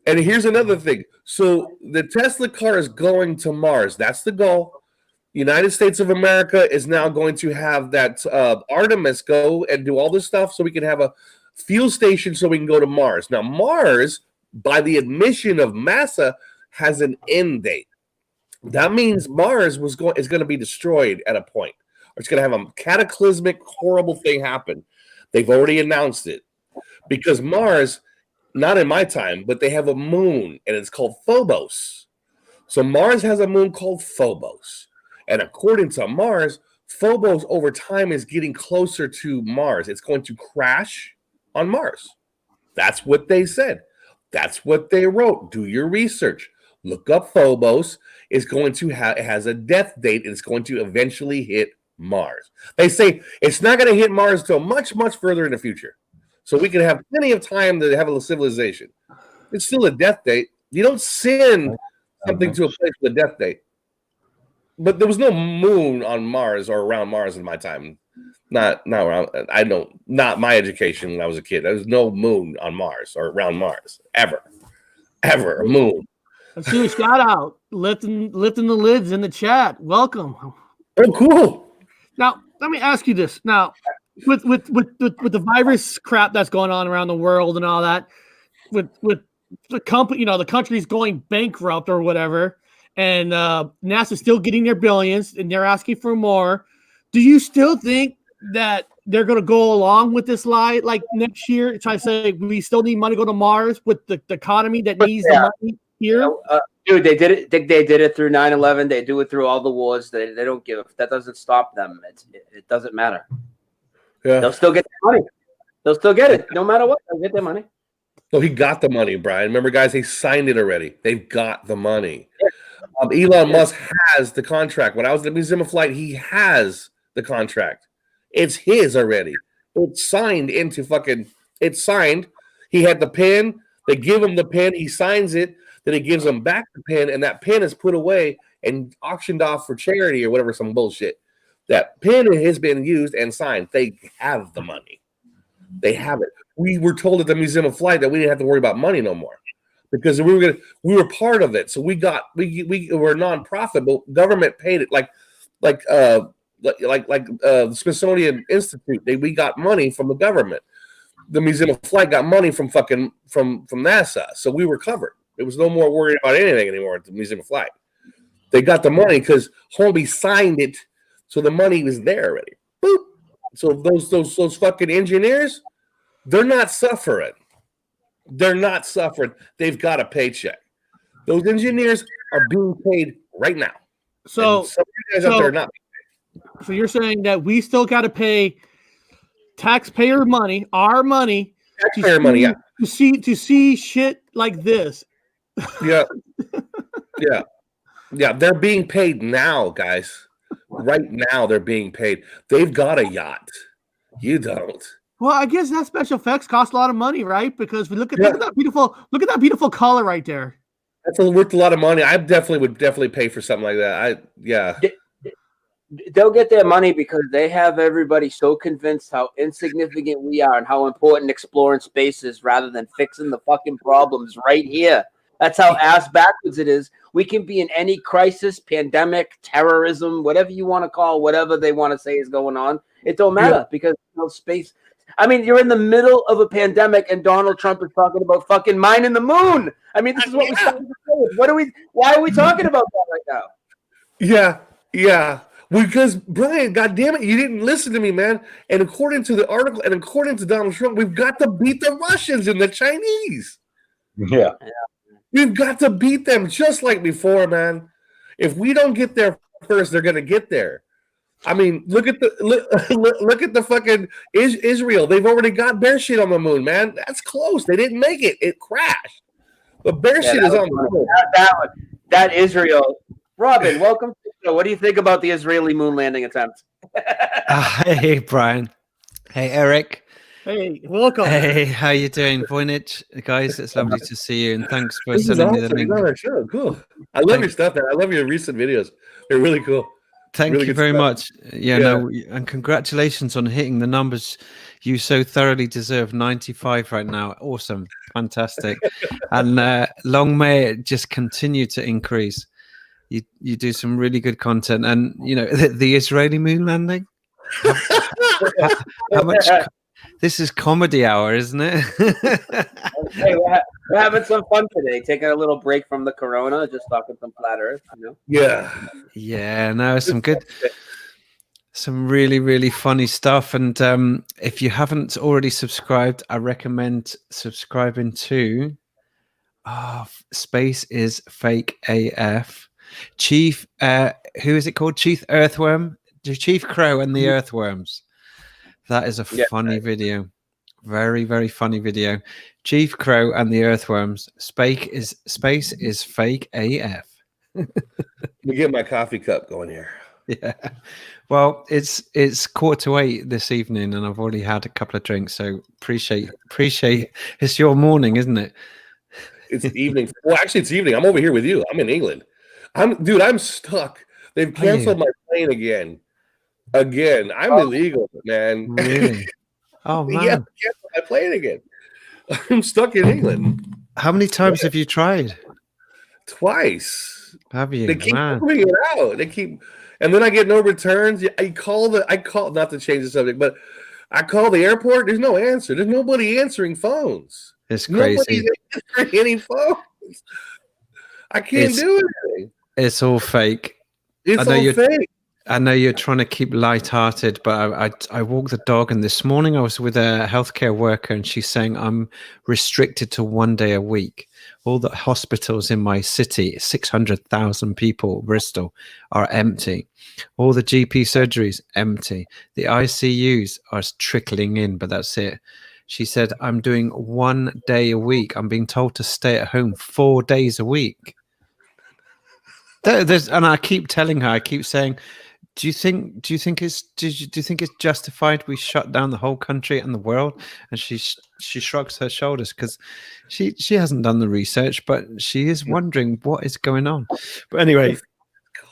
And here's another thing. So the Tesla car is going to Mars. That's the goal. United States of America is now going to have that Artemis go and do all this stuff so we can have a fuel station so we can go to Mars. Now, Mars, by the admission of NASA, has an end date. That means Mars is going to be destroyed at a point. Or it's going to have a cataclysmic, horrible thing happen. They've already announced it. Because Mars, not in my time, but they have a moon, and it's called Phobos. So Mars has a moon called Phobos. And according to Mars, Phobos over time is getting closer to Mars. It's going to crash on Mars. That's what they said. That's what they wrote. Do your research. Look up Phobos. It's going to it has a death date, and it's going to eventually hit Mars. They say it's not going to hit Mars until much, much further in the future. So we can have plenty of time to have a civilization. It's still a death date. You don't send something to a place with a death date. But there was no moon on Mars or around Mars in my time. Not around. Not my education when I was a kid. There was no moon on Mars or around Mars ever. A moon. Let's do a shout out. Lifting the lids in the chat. Welcome. Oh, cool. Now let me ask you this. Now, with the virus crap that's going on around the world and all that, with the company, the country's going bankrupt or whatever. And NASA's still getting their billions, and they're asking for more. Do you still think that they're going to go along with this lie like next year? Try to say we still need money to go to Mars with the economy that needs the money here? Dude, they did it. They did it through 9/11. They do it through all the wars. They don't give. That doesn't stop them. It doesn't matter. Yeah. They'll still get their money. They'll still get it no matter what. They'll get their money. So he got the money, Brian. Remember, guys, they signed it already. They've got the money. Elon Musk has the contract. When I was at the Museum of Flight, he has the contract. It's his already. It's signed into fucking It's signed. He had the pen. They give him the pen. He signs it. Then he gives them back the pen, and that pen is put away and auctioned off for charity or whatever, some bullshit. That pen has been used and signed. They have the money. They have it. We were told at the Museum of Flight that we didn't have to worry about money no more because we were part of it. So we were a nonprofit, but government paid it like the Smithsonian Institute. We got money from the government. The Museum of Flight got money from NASA, so we were covered. There was no more worrying about anything anymore at the Museum of Flight. They got the money because Homie signed it, so the money was there already. Boop. So those fucking engineers, they're not suffering. They're not suffering. They've got a paycheck. Those engineers are being paid right now. So, some of you guys out there are not. So you're saying that we still got to pay taxpayer money, our money, to see shit like this. Yeah. They're being paid now, guys. Right now, they're being paid. They've got a yacht. You don't. Well, I guess that special effects cost a lot of money, right? Because we look at that beautiful color right there. That's worth a lot of money. I would definitely pay for something like that. They'll get their money because they have everybody so convinced how insignificant we are and how important exploring space is rather than fixing the fucking problems right here. That's how ass backwards it is. We can be in any crisis, pandemic, terrorism, whatever you want to call, whatever they want to say is going on. It don't matter because space. I mean, you're in the middle of a pandemic and Donald Trump is talking about fucking mining the moon. I mean, this is what we started to say. Why are we talking about that right now? Yeah. Because, Brian, goddammit, you didn't listen to me, man. And according to the article and according to Donald Trump, we've got to beat the Russians and the Chinese. Yeah. We've got to beat them just like before, man. If we don't get there first, they're going to get there. I mean, look at the fucking Israel. They've already got bear shit on the moon, man. That's close. They didn't make it. It crashed. But bear shit is on the moon. That Israel. Robin, welcome to the show. What do you think about the Israeli moon landing attempt? Hey, Brian. Hey, Eric. Hey, welcome. Hey, how you doing, Voynich? Guys, it's lovely to see you, and thanks for sending me the link. Sure, cool. I love your stuff, man. I love your recent videos. They're really cool. Thank you very much. And congratulations on hitting the numbers you so thoroughly deserve. 95 right now. Awesome. Fantastic. And long may it just continue to increase. You do some really good content. And, the Israeli moon landing? How much... This is comedy hour, isn't it? Hey, we're having some fun today. Taking a little break from the corona, just talking some flat earth, Yeah, no, some really, really funny stuff. And if you haven't already subscribed, I recommend subscribing to Space is Fake AF. Chief, who is it called? Chief Earthworm? Chief Crow and the Earthworms. That is a funny video. Very, very funny video. Chief Crow and the Earthworms. Space is Fake AF. Let me get my coffee cup going here. Yeah. Well, it's 7:45 this evening, and I've already had a couple of drinks, so appreciate. It's your morning, isn't it? It's evening. Well, actually, it's evening. I'm over here with you. I'm in England. I'm stuck. They've canceled my plane again. I'm illegal, man. Really? Oh man. Yeah, I play it again. I'm stuck in England. How many times have you tried? Twice. Have you? They keep moving it out. And then I get no returns. I call not to change the subject, but I call the airport. There's no answer. There's nobody answering phones. It's crazy. Nobody's answering any phones. I can't do anything. It's all fake. It's all fake. I know you're trying to keep lighthearted, but I walked the dog, and this morning I was with a healthcare worker, and she's saying I'm restricted to 1 day a week. All the hospitals in my city, 600,000 people, Bristol, are empty. All the GP surgeries, empty. The ICUs are trickling in, but that's it. She said, I'm doing 1 day a week. I'm being told to stay at home 4 days a week. And I keep telling her, I keep saying, Do you think it's justified we shut down the whole country and the world? And she shrugs her shoulders because she hasn't done the research, but she is wondering what is going on. But anyway,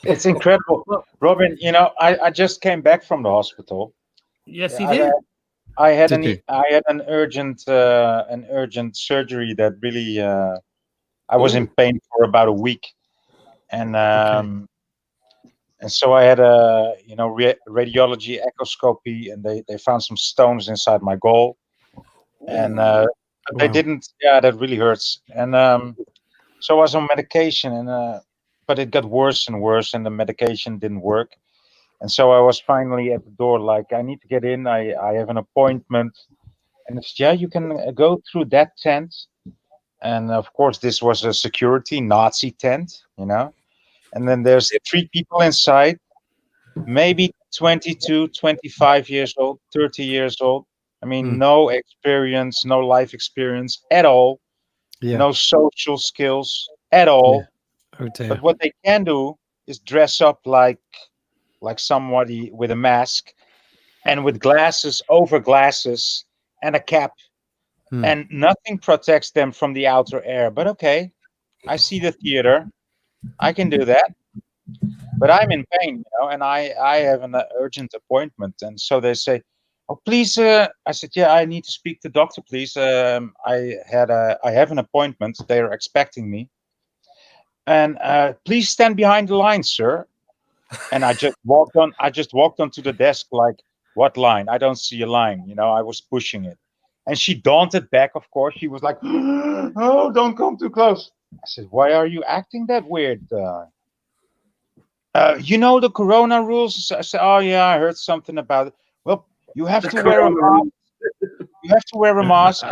It's incredible, Robin. I just came back from the hospital. Yes, he did. I had Did an urgent surgery that really I was in pain for about a week, and so I had a radiology echoscopy, and they found some stones inside my gall, and they Wow. didn't. Yeah, that really hurts. And so I was on medication, and but it got worse and worse, and the medication didn't work. And so I was finally at the door, like, I need to get in. I have an appointment, and it's you can go through that tent. And of course, this was a security Nazi tent, And then there's 3 people inside, maybe 22, 25 years old, 30 years old. I mean, no experience, no life experience at all. Yeah. No social skills at all. Yeah. Oh dear. But what they can do is dress up like somebody with a mask and with glasses over glasses and a cap. And nothing protects them from the outer air. But okay, I see the theater. I can do that. But I'm in pain, and I have an urgent appointment. And so they say, oh, please. I said, yeah, I need to speak to doctor, please. I have an appointment. They are expecting me. And please stand behind the line, sir. And I just walked onto the desk like, what line? I don't see a line. I was pushing it. And she daunted back, of course. She was like, oh, don't come too close. I said, why are you acting that weird? The corona rules? I said, oh, yeah, I heard something about it. Well, you have to wear a mask. You have to wear a mask.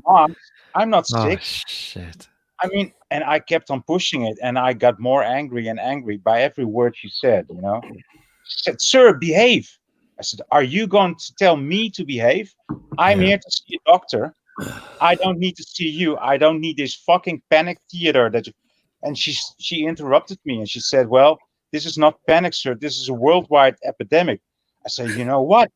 Mom, I'm not sick. Oh, shit. I mean, and I kept on pushing it, and I got more angry and angry by every word she said, She said, sir, behave. I said, are you going to tell me to behave? I'm here to see a doctor. I don't need to see you. I don't need this fucking panic theater. And she interrupted me, and she said, well, this is not panic, sir. This is a worldwide epidemic. I said, you know what?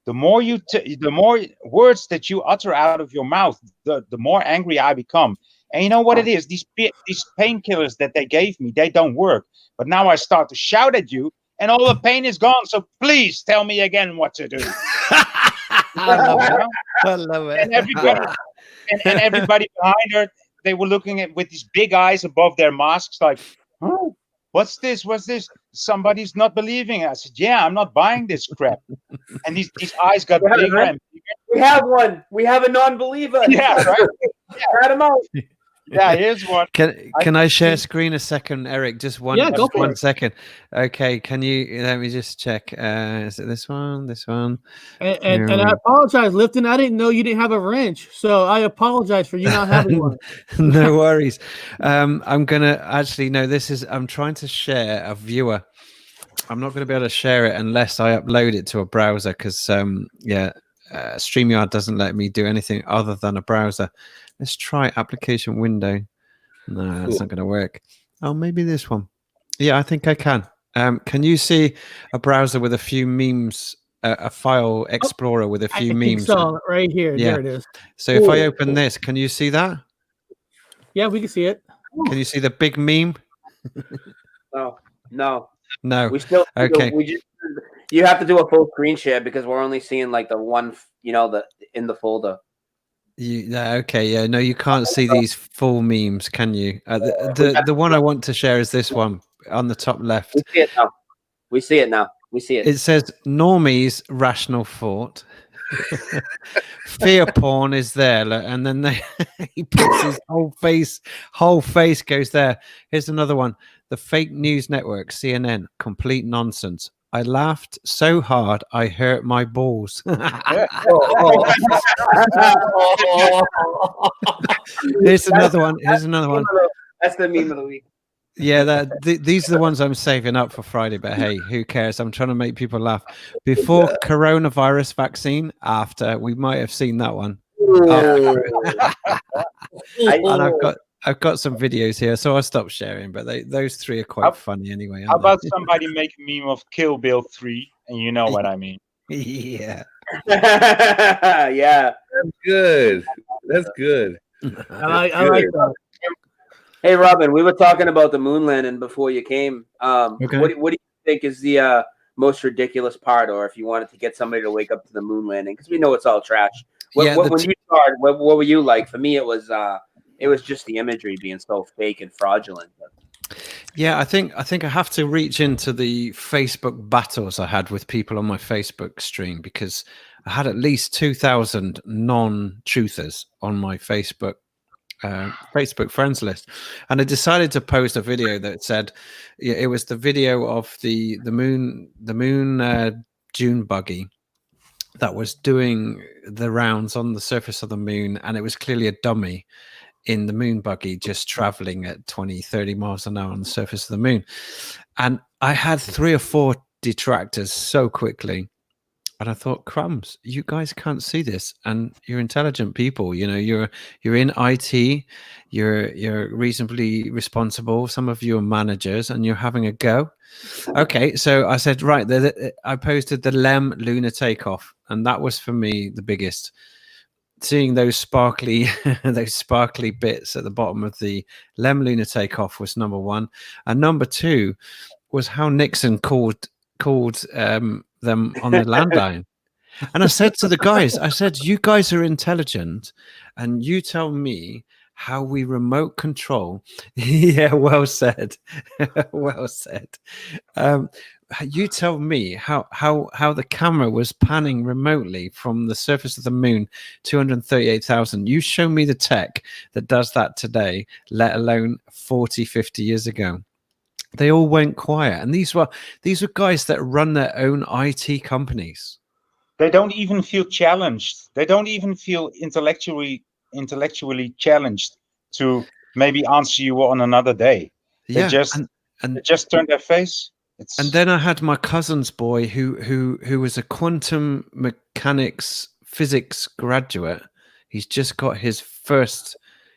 The more the more words that you utter out of your mouth, the more angry I become. And you know what it is? These painkillers that they gave me, they don't work. But now I start to shout at you, and all the pain is gone. So please tell me again what to do. I love it. And everybody behind her, they were looking at with these big eyes above their masks, like, oh, what's this? What's this? Somebody's not believing. I said, yeah, I'm not buying this crap. And these eyes got bigger and bigger. We have one. We have a non-believer. Yeah, right. Rat him out. Yeah, here's one. Can I share screen a second, Eric? Just one. Yeah, go just for 1 it. second. Okay, can you let me just check? Is it this one? This one? And I apologize, Liftin. I didn't know you didn't have a wrench, so I apologize for you not having one. No worries. I'm gonna actually no. I'm trying to share a viewer. I'm not going to be able to share it unless I upload it to a browser because StreamYard doesn't let me do anything other than a browser. Let's try application window. No, that's not going to work. Oh, maybe this one. Yeah, I think I can. Can you see a browser with a few memes, a file explorer with a few memes? So right here, there it is. So if I open this, can you see that? Yeah, we can see it. Can you see the big meme? No. No. We still Okay. You have to do a full screen share because we're only seeing like the one, in the folder. Okay, yeah, no, you can't see these full memes, can you? The one I want to share is this one on the top left. We see it now. It says normies rational thought. Fear porn is there, look, and then he puts his whole face goes there. Here's another one. The fake news network, CNN, complete nonsense. I laughed so hard I hurt my balls. Here's another one. That's the meme of the week. Yeah, these are the ones I'm saving up for Friday, but hey, who cares? I'm trying to make people laugh. Before coronavirus vaccine, after, we might have seen that one. And I've got some videos here, so I'll stop sharing. But those three are quite How- funny anyway. How Aren't about somebody make a meme of Kill Bill 3, and you know what I mean? they? Yeah. Yeah. That's good. That's good. I like that. Hey, Robin, we were talking about the moon landing before you came. Okay. What do you think is the most ridiculous part, or if you wanted to get somebody to wake up to the moon landing? Because we know it's all trash. When you started, what were you like? For me, it was just the imagery being so fake and fraudulent. Yeah, I think I have to reach into the Facebook battles I had with people on my Facebook stream, because I had at least 2,000 non-truthers on my Facebook friends list, and I decided to post a video that said, yeah, it was the video of the moon dune buggy that was doing the rounds on the surface of the moon, and it was clearly a dummy in the moon buggy just traveling at 20-30 miles an hour on the surface of the moon. And I had 3 or 4 detractors so quickly, and I thought, crumbs, you guys can't see this, and you're intelligent people, you know, you're in IT, you're reasonably responsible, some of you are managers, and you're having a go. Okay, so I said, right, I posted the LEM lunar takeoff, and that was for me the biggest. Seeing those sparkly bits at the bottom of the LEM lunar takeoff was number 1, and number 2 was how Nixon called them on the landline. And I said to the guys, I said, you guys are intelligent, and you tell me how we remote control. Yeah, well said. Well said. You tell me how the camera was panning remotely from the surface of the moon, 238,000. You show me the tech that does that today, let alone 40, 50 years ago. They all went quiet. And these were guys that run their own IT companies. They don't even feel challenged. They don't even feel intellectually challenged to maybe answer you on another day. They just turn their face. And then I had my cousin's boy who was a quantum mechanics physics graduate. He's just got his first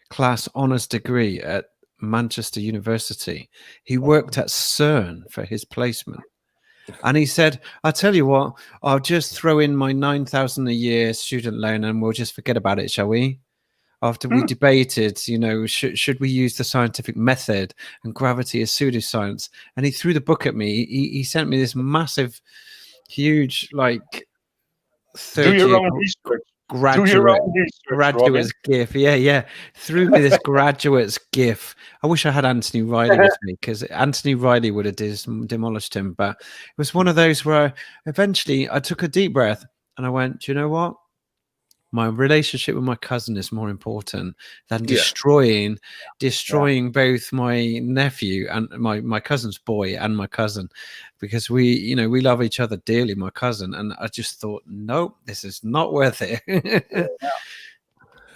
class honors degree at Manchester University. He worked at CERN for his placement. And he said, I'll tell you what, I'll just throw in my 9,000 a year student loan and we'll just forget about it, shall we? After we debated, you know, should we use the scientific method, and gravity is pseudoscience. And he threw the book at me. He sent me this massive, huge, like 30 graduate's gif. Yeah. Threw me this graduate's gif. I wish I had Anthony Riley with me, because Anthony Riley would have demolished him. But it was one of those where eventually I took a deep breath and I went, do you know what? My relationship with my cousin is more important than destroying both my nephew and my cousin's boy and my cousin, because we love each other dearly, my cousin. And I just thought, nope, this is not worth it.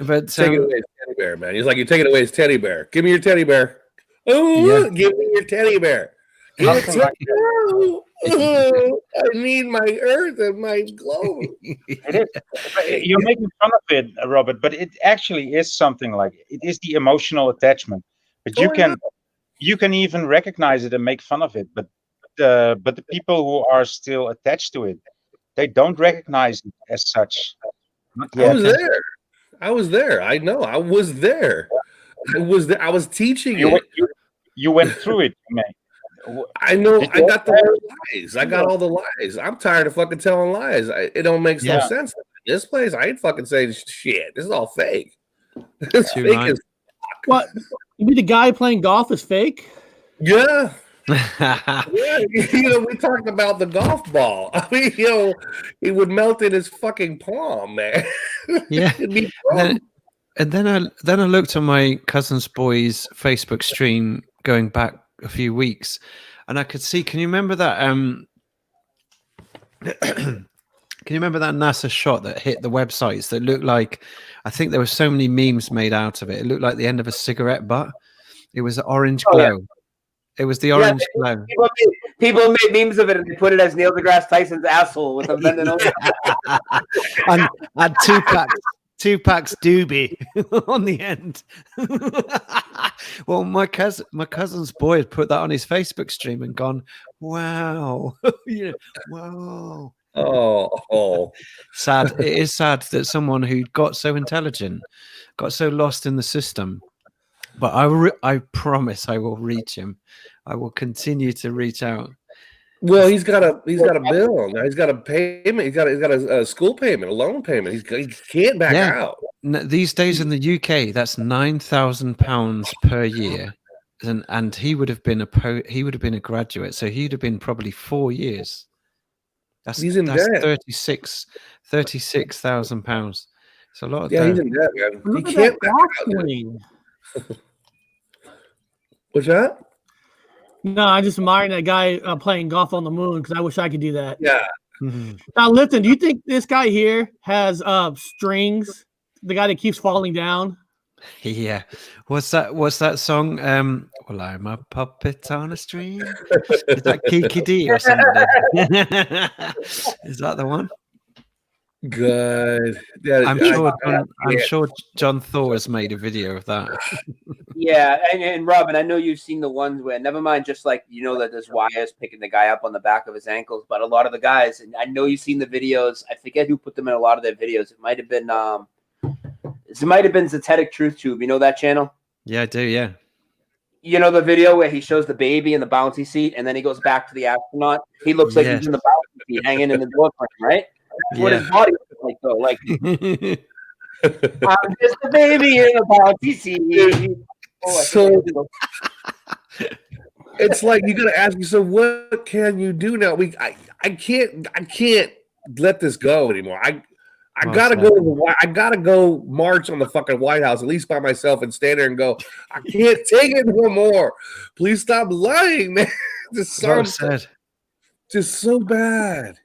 But take it away, teddy bear, man. He's like, you take it away, his teddy bear. Give me your teddy bear. Oh, give me your teddy bear. I need my earth and my globe. You're making fun of it, Robert, but it actually is something like it is the emotional attachment. But you can even recognize it and make fun of it. But the people who are still attached to it, they don't recognize it as such. I was there. I know. I was there. I was teaching it. You went through it, man. I know. I got the whole lies. I got all the lies. I'm tired of fucking telling lies. It don't make no sense. This place, I ain't fucking saying shit. This is all fake. This fake as fuck. What? You mean the guy playing golf is fake? Yeah. We talked about the golf ball. I mean, he would melt in his fucking palm, man. Yeah. And then I looked at my cousin's boy's Facebook stream going back a few weeks, and I could see. Can you remember that? Can you remember that NASA shot that hit the websites that looked like? I think there were so many memes made out of it. It looked like the end of a cigarette butt. It was an orange glow. Yeah. It was the orange glow. People made memes of it and they put it as Neil deGrasse Tyson's asshole with him bending over. And Tupac's doobie on the end. Well, my cousin's boy had put that on his Facebook stream and gone, wow, you know, wow. Oh, Sad. It is sad that someone who got so intelligent got so lost in the system. But I promise I will reach him. I will continue to reach out. well, he's got a bill now. He's got a payment. He's got a school payment, a loan payment. He can't back out. These days in the UK, that's £9,000 per year, and he would have been a graduate, so he'd have been probably 4 years. He's in that's debt. £36,000. It's a lot of Yeah, dough. he's in debt, man. He Look at can't that back out. swing. What's that? No, I just admiring that guy playing golf on the moon because I wish I could do that. Yeah. Mhm. Now, Liftin, do you think this guy here has strings? The guy that keeps falling down? Yeah. What's that song? Well, I'm a puppet on a string. Is that Kiki D or somebody? Is that the one? Good. Yeah, I'm sure John Thor has made a video of that. Yeah, and Robin, I know you've seen the ones where, never mind, just like that there's wires picking the guy up on the back of his ankles, but a lot of the guys, and I know you've seen the videos. I forget who put them in a lot of their videos. It might have been Zetetic Truth Tube. You know that channel? Yeah, I do. Yeah. You know the video where he shows the baby in the bouncy seat, and then he goes back to the astronaut. He looks like Yes. he's in the bouncy seat, hanging in the door frame, right? That's what his body looks like, though. Like, I'm just a baby in a bouncy seat. So it's like you gotta ask me, so what can you do now? I can't let this go anymore. I gotta go march on the fucking White House, at least by myself, and stand there and go, I can't take it no more. Please stop lying, man. Just so bad.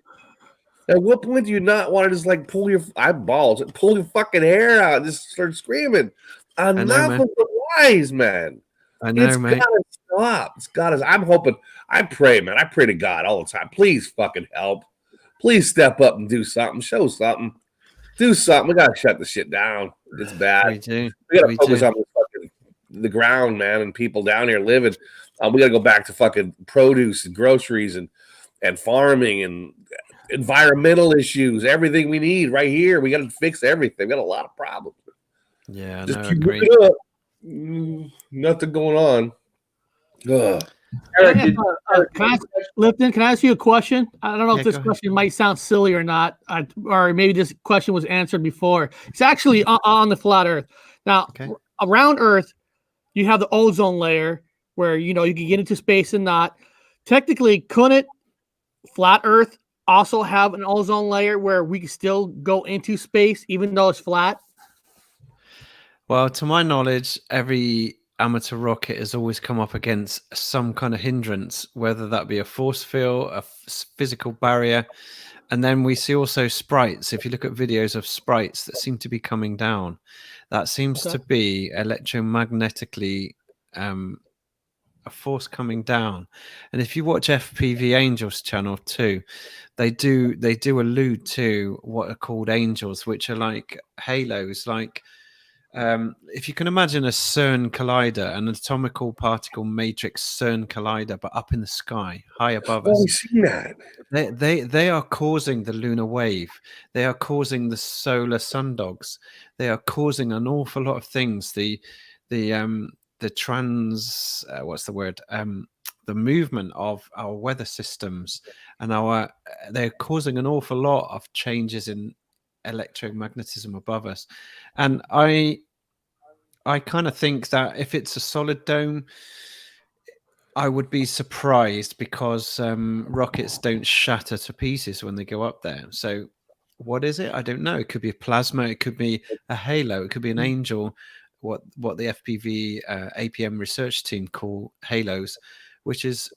At what point do you not want to just like pull your eyeballs and pull your fucking hair out and just start screaming? Enough of the lies, man. I know, mate. Gotta stop. It's gotta. I pray, man. I pray to God all the time. Please fucking help. Please step up and do something. Show something. Do something. We gotta shut the shit down. It's bad. We do. We gotta focus on the ground, man, and people down here living. We gotta go back to fucking produce and groceries and farming and environmental issues. Everything we need right here. We gotta fix everything. We got a lot of problems. Yeah, Just no, keep agree. moving up. Nothing going on. Ugh. Eric, Liftin, can I ask you a question? I don't know if Yeah, this go ahead. question might sound silly or not, or maybe this question was answered before. It's actually on the flat Earth. Now, around Earth, you have the ozone layer where you can get into space and not. Technically, couldn't flat Earth also have an ozone layer where we can still go into space even though it's flat? Well, to my knowledge, every amateur rocket has always come up against some kind of hindrance, whether that be a force field, a physical barrier. And then we see also sprites. If you look at videos of sprites that seem to be coming down, that seems to be electromagnetically a force coming down. And if you watch FPV Angels channel too, they do allude to what are called angels, which are like halos, like if you can imagine a CERN collider, an atomical particle matrix CERN collider, but up in the sky, high above us. We've seen that. They are causing the lunar wave. They are causing the solar sundogs. They are causing an awful lot of things. The trans what's the word? The movement of our weather systems and they're causing an awful lot of changes in electromagnetism above us. And I kind of think that if it's a solid dome, I would be surprised because rockets don't shatter to pieces when they go up there. So what is it? I don't know. It could be a plasma. It could be a halo. It could be an angel, what the FPV APM research team call halos, which is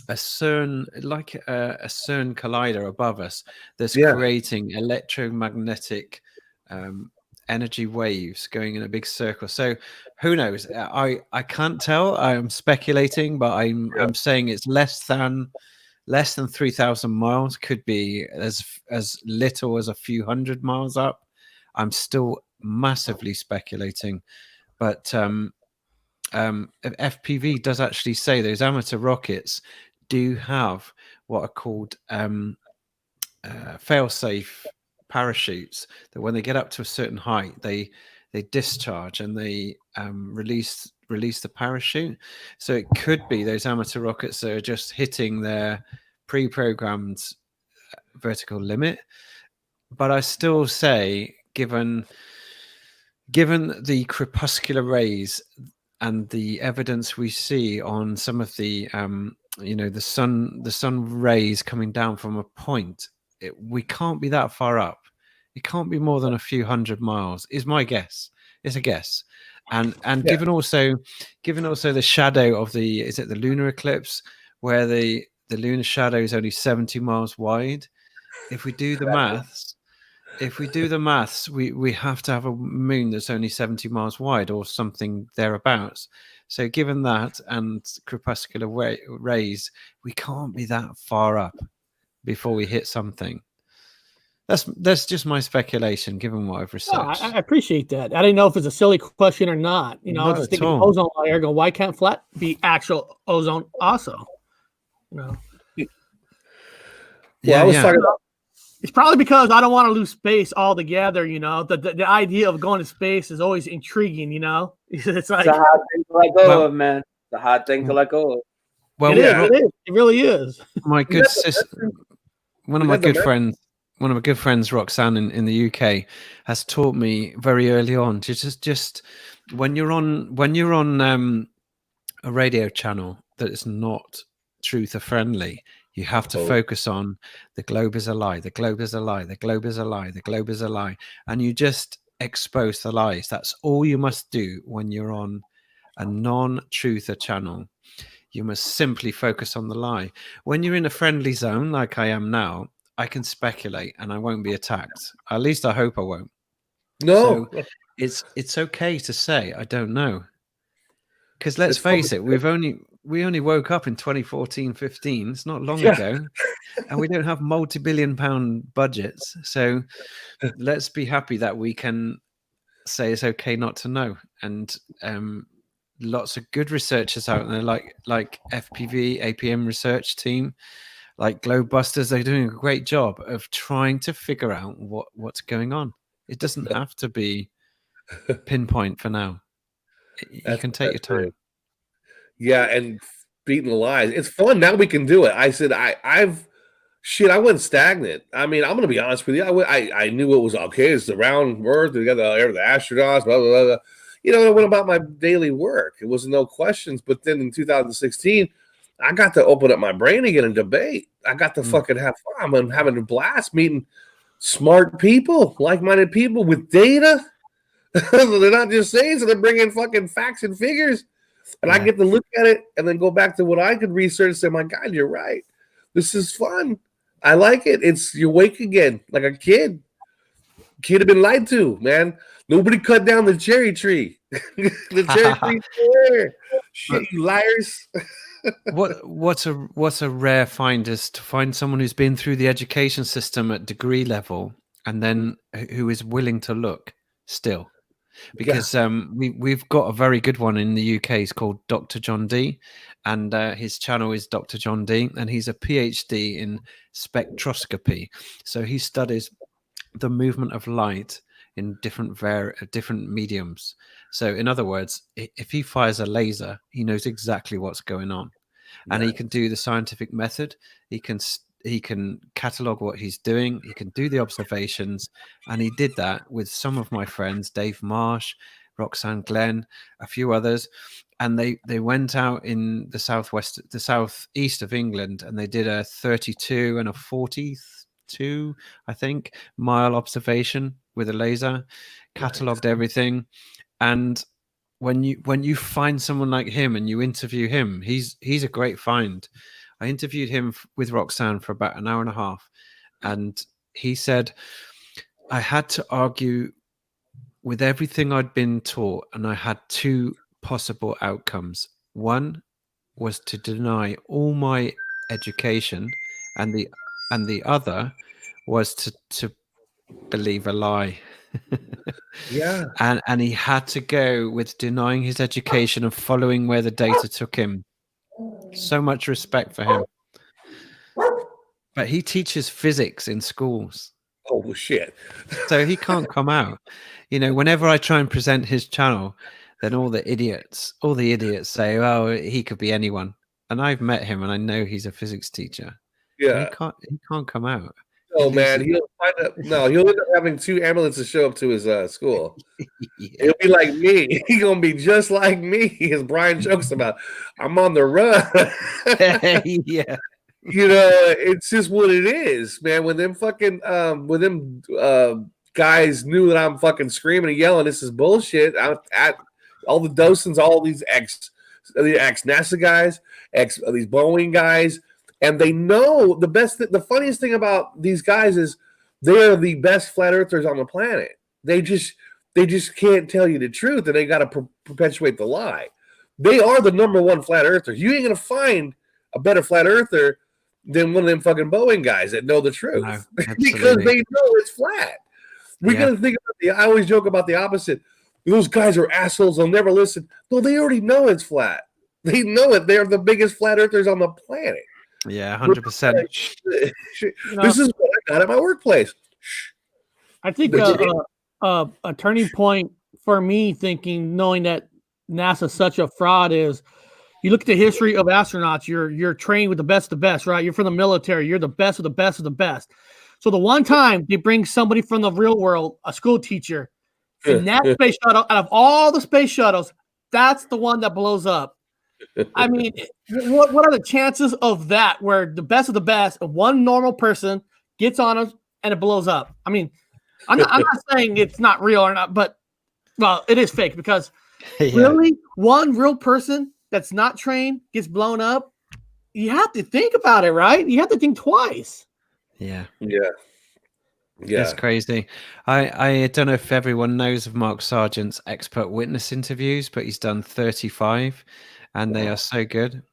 a CERN, like a CERN collider above us that's creating electromagnetic energy waves going in a big circle. So who knows? I can't tell. I'm speculating, but I'm saying it's less than 3,000 miles. Could be as little as a few hundred miles up. I'm still massively speculating, but FPV does actually say those amateur rockets do have what are called fail-safe parachutes, that when they get up to a certain height, they discharge and they release the parachute. So it could be those amateur rockets that are just hitting their pre-programmed vertical limit. But I still say, given the crepuscular rays and the evidence we see on some of the the sun rays coming down from a point, we can't be that far up. It can't be more than a few hundred miles, is my guess. It's a guess. And given also the shadow of the lunar eclipse, where the lunar shadow is only 70 miles wide, if we do the maths, we have to have a moon that's only 70 miles wide or something thereabouts. So given that and crepuscular rays, we can't be that far up before we hit something. That's just my speculation, given what I've researched. I appreciate that. I didn't know if it's a silly question or not. You know, I was just thinking ozone layer. Go, why can't flat be actual ozone also? You know. I was talking about. It's probably because I don't want to lose space altogether. You know, the idea of going to space is always intriguing. You know, it's like it's a hard thing to let go of, man. It's a hard thing to let go of. Well, it is. It really is. My good sister, one of my good friends, Roxanne in the UK, has taught me very early on to just when you're on a radio channel that is not truther friendly, you have to focus on the globe is a lie, the globe is a lie, the globe is a lie, the globe is a lie, and you just expose the lies. That's all you must do when you're on a non-truther channel. You must simply focus on the lie. When you're in a friendly zone like I am now, I can speculate and I won't be attacked. At least I hope I won't. No, so it's okay to say I don't know, because let's face it, we only woke up in 2014-15. It's not long ago, and we don't have multi-billion-pound budgets. So let's be happy that we can say it's okay not to know. And lots of good researchers out there, like FPV, APM research team, like Globebusters, they're doing a great job of trying to figure out what's going on. It doesn't have to be pinpoint for now. You can take your time. Yeah, and beating the lies. It's fun. Now we can do it. I said, I went stagnant. I mean, I'm going to be honest with you. I knew it was okay. It's the round Earth. We got the astronauts, blah, blah, blah, blah. You know, I went about my daily work. It was no questions. But then in 2016, I got to open up my brain again and debate. I got to fucking have fun. I'm having a blast meeting smart people, like-minded people with data. They're not just saying, so they're bringing fucking facts and figures. And I get to look at it and then go back to what I could research and say, my God, you're right. This is fun. I like it. You're awake again, like a kid. Kid have been lied to, man. Nobody cut down the cherry tree. The cherry tree's there. Shit, you liars. What's a rare find is to find someone who's been through the education system at degree level and then who is willing to look still. Because we've got a very good one in the UK. He's called Dr. John D, and his channel is Dr. John D, and he's a PhD in spectroscopy. So he studies the movement of light in different mediums. So in other words, if he fires a laser, he knows exactly what's going on, and he can do the scientific method. He can catalog what he's doing. He can do the observations. And he did that with some of my friends, Dave Marsh, Roxanne Glenn, a few others. And they went out in the southeast of England, and they did a 32 and a 42, I think, mile observation with a laser, cataloged everything. And when you find someone like him and you interview him, he's a great find. I interviewed him with Roxanne for about an hour and a half, and he said, I had to argue with everything I'd been taught, and I had two possible outcomes. One was to deny all my education, and the other was to believe a lie. Yeah. And he had to go with denying his education and following where the data took him. So much respect for him. But he teaches physics in schools, Oh shit. so he can't come out. You know, whenever I try and present his channel, then all the idiots say, "Oh, he could be anyone." And I've met him, and I know he's a physics teacher. And Yeah. he can't come out. He Oh man, loses- he'll find out. No, he'll end up having 2 ambulances show up to his school. Yeah. He'll be like me. He's gonna be just like me, as Brian jokes about. I'm on the run. Yeah. You know, it's just what it is, man. When them fucking when them guys knew that I'm fucking screaming and yelling, this is bullshit. At all the docents, all these ex NASA guys, these Boeing guys, and they know the funniest thing about these guys is they are the best flat earthers on the planet. They just can't tell you the truth, and they got to perpetuate the lie. They are the #1 flat earthers. You ain't gonna find a better flat earther than one of them fucking Boeing guys that know the truth. No, Because they know it's flat. We're gonna think about I always joke about the opposite. Those guys are assholes, they'll never listen. No, they already know it's flat. They know it. They're the biggest flat earthers on the planet. Yeah, 100%. This is what I got at my workplace. I think a turning point for me knowing that NASA's such a fraud is you look at the history of astronauts, you're trained with the best of the best, right? You're from the military, you're the best of the best of the best. So the one time they bring somebody from the real world, a school teacher, in that space shuttle, out of all the space shuttles, that's the one that blows up. I mean, what are the chances of that where the best of the best, one normal person gets on us and it blows up? I mean, I'm not saying it's not real or not, but well, it is fake because really one real person that's not trained gets blown up. You have to think about it, right? You have to think twice. Yeah. It's crazy. I don't know if everyone knows of Mark Sargent's expert witness interviews, but he's done 35 and they are so good.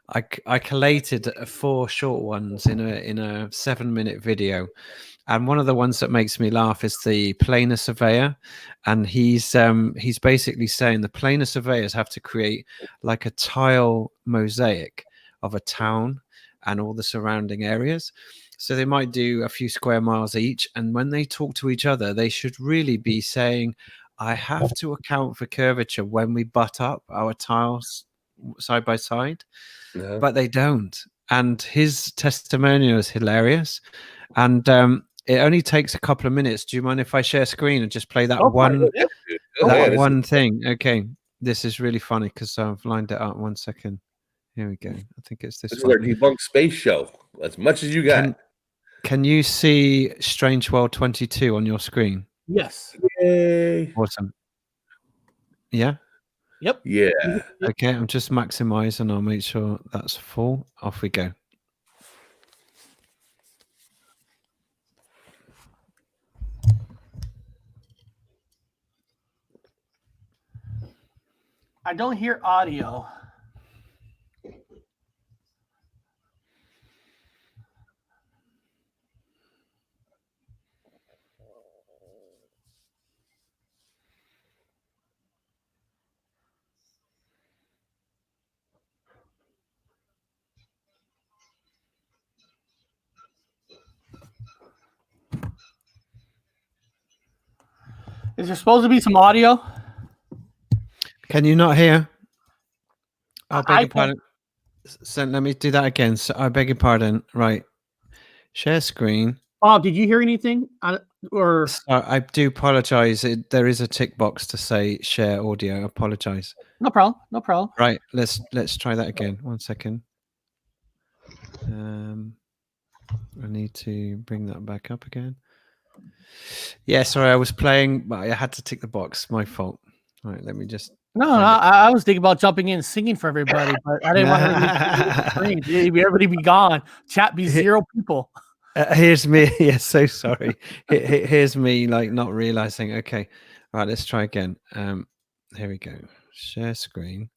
I collated 4 short ones in a 7-minute video, and one of the ones that makes me laugh is the planar surveyor, and he's basically saying the planar surveyors have to create like a tile mosaic of a town and all the surrounding areas. So they might do a few square miles each, and when they talk to each other, they should really be saying, I have to account for curvature when we butt up our tiles side by side. But they don't. And his testimonial is hilarious. And it only takes a couple of minutes. Do you mind if I share screen and just play that one thing? Okay. This is really funny because I've lined it up. 1 second. Here we go. I think it's this is one. our debunked space show. As much as you got. Can you see Strange World 22 on your screen? Yes. Yay. Awesome. Yeah? Yep. Yeah. Okay, I'm just maximizing. I'll make sure that's full. Off we go. I don't hear audio. Is there supposed to be some audio? Can you not hear? I beg your pardon. So let me do that again. So I beg your pardon. Right. Share screen. Bob, did you hear anything? Or I do apologize. There is a tick box to say share audio. I apologize. No problem. No problem. Right. Let's try that again. 1 second. I need to bring that back up again. Yeah, sorry, I was playing, but I had to tick the box. My fault. All right, let me just. No, I was thinking about jumping in and singing for everybody, but I didn't want to everybody be gone. Chat be 0 people. Here's me. Yeah, so sorry. Here's me, like not realizing. Okay, all right, let's try again. Here we go. Share screen.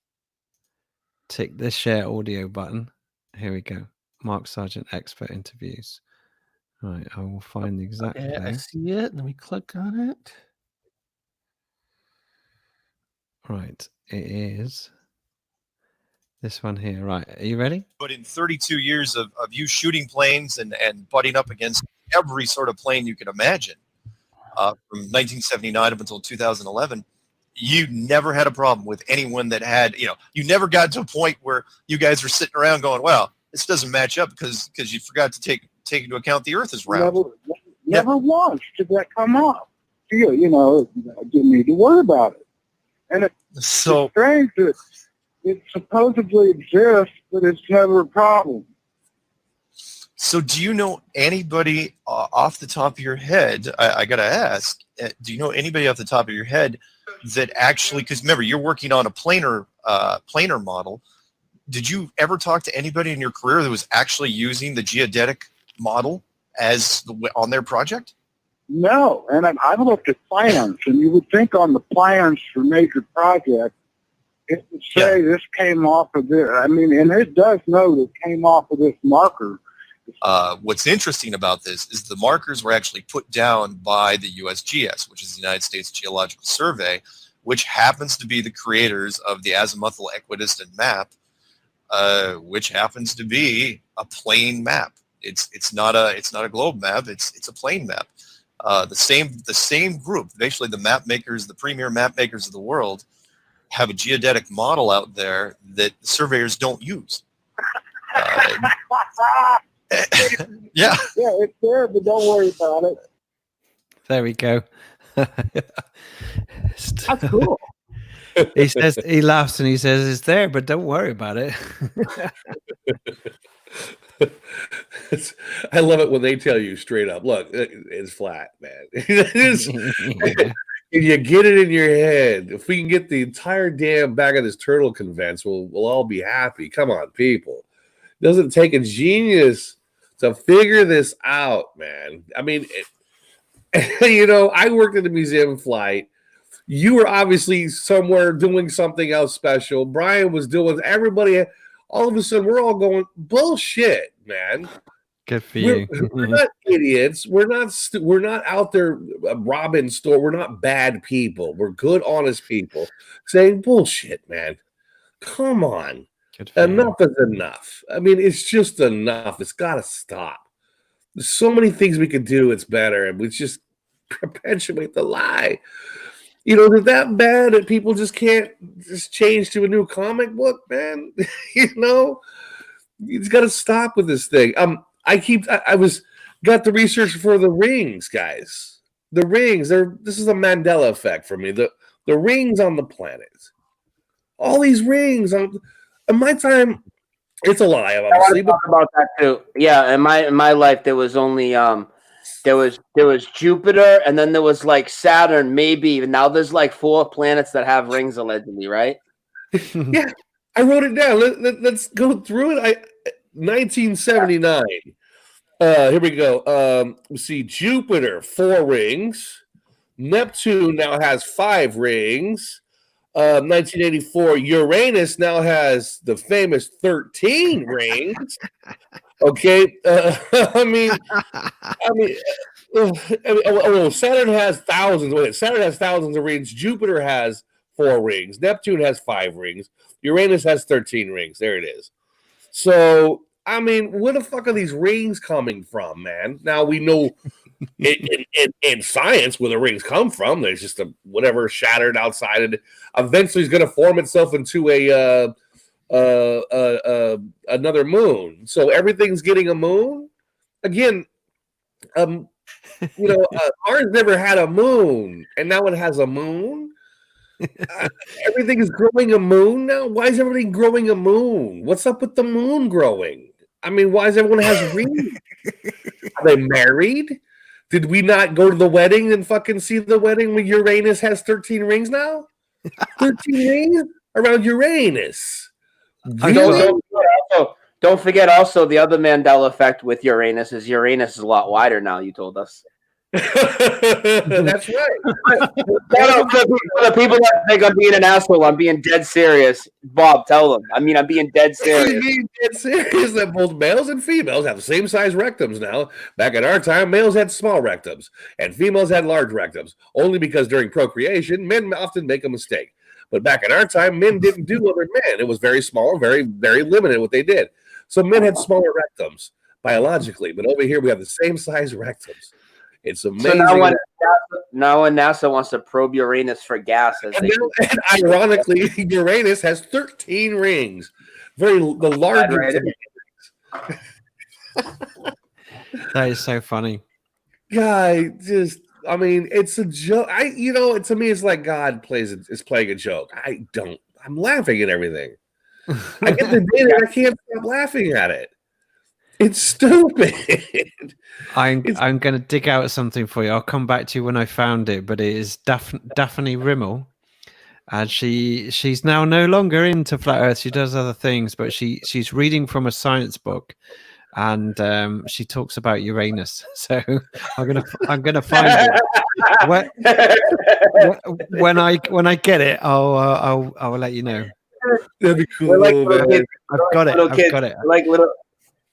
Tick the share audio button. Here we go. Mark Sargent expert interviews. Right, I will find the exact Yeah, I place. see it. Let me click on it. Right, it is this one here. Right, are you ready? But in 32 years of you shooting planes and butting up against every sort of plane you can imagine, from 1979 up until 2011, you never had a problem with anyone that had, you never got to a point where you guys were sitting around going, well, this doesn't match up because you forgot to take into account the Earth is round. Never once did that come up. I didn't need to worry about it. And it's strange that it supposedly exists, but it's never a problem. So do you know anybody off the top of your head, I got to ask, do you know anybody off the top of your head that actually, because remember, you're working on a planar model. Did you ever talk to anybody in your career that was actually using the geodetic model on their project? No, and I've looked at plans, and you would think on the plans for major projects, it would say this came off of this. I mean, and it does know that it came off of this marker. What's interesting about this is the markers were actually put down by the USGS, which is the United States Geological Survey, which happens to be the creators of the azimuthal equidistant map, which happens to be a plane map. It's not a globe map. It's a plane map. The same group, basically the map makers, the premier map makers of the world, have a geodetic model out there that the surveyors don't use. Yeah, it's there, but don't worry about it. There we go. That's cool. He says, he laughs and he says, it's there, but don't worry about it. I love it when they tell you straight up, look, it's flat, man. You get it in your head. If we can get the entire damn bag of this turtle convince, we'll all be happy. Come on, people. It doesn't take a genius to figure this out, man. I mean, I worked at the museum flight. You were obviously somewhere doing something else special. Brian was doing, everybody, all of a sudden, we're all going, bullshit, man. Good for you. We're not idiots. We're not out there robbing store. We're not bad people. We're good, honest people saying bullshit, man. Come on. Enough is enough. I mean, it's just enough. It's got to stop. There's so many things we could do. It's better. And we just perpetuate the lie. They're that bad that people just can't just change to a new comic book, man. It's got to stop with this thing. I got the research for the rings, guys. The rings, this is a Mandela effect for me. The rings on the planet. All these rings on my time, it's a lie, obviously. I want to talk about that too. Yeah, in my life there was only there was Jupiter, and then there was like Saturn, maybe. And now there's like 4 planets that have rings allegedly, right? Yeah, I wrote it down. Let's go through it. 1979. Here we go. We see Jupiter, 4 rings. Neptune now has 5 rings. 1984, Uranus now has the famous 13 rings. Okay, Saturn has thousands. Wait, Saturn has thousands of rings. Jupiter has 4 rings. Neptune has 5 rings. Uranus has 13 rings. There it is. So, where the fuck are these rings coming from, man? Now we know in science where the rings come from. There's just whatever shattered outside, and eventually is going to form itself into another moon. So everything's getting a moon again. Ours never had a moon, and now it has a moon. Everything is growing a moon now. Why is everything growing a moon? What's up with the moon growing? Why is everyone has rings? Are they married? Did we not go to the wedding and fucking see the wedding when Uranus has 13 rings now? 13 rings around Uranus. Really? Don't forget also the other Mandela effect with Uranus is a lot wider now, you told us. That's right. No, for the people that think I'm being an asshole, I'm being dead serious. Bob, tell them. I mean, I'm being dead He's serious. being dead serious that both males and females have the same size rectums now. Back in our time, males had small rectums and females had large rectums, only because during procreation, men often make a mistake. But back in our time, men didn't do other men. It was very small, very, very limited what they did. So men had smaller rectums biologically, but over here we have the same size rectums. It's amazing. So now when NASA wants to probe Uranus for gas, and ironically, Uranus has 13 rings. The largest. That is so funny. Guy, I mean, it's a joke. To me, it's like God is playing a joke. I'm laughing at everything. I get the data and I can't stop laughing at it. It's stupid. I'm going to dig out something for you. I'll come back to you when I found it, but it is Daphne Rimmel. And she's now no longer into flat Earth. She does other things, but she's reading from a science book, and she talks about Uranus. So I'm gonna find it. When I get it, I'll let you know. That'd be cool. We're like little kids. I've got it.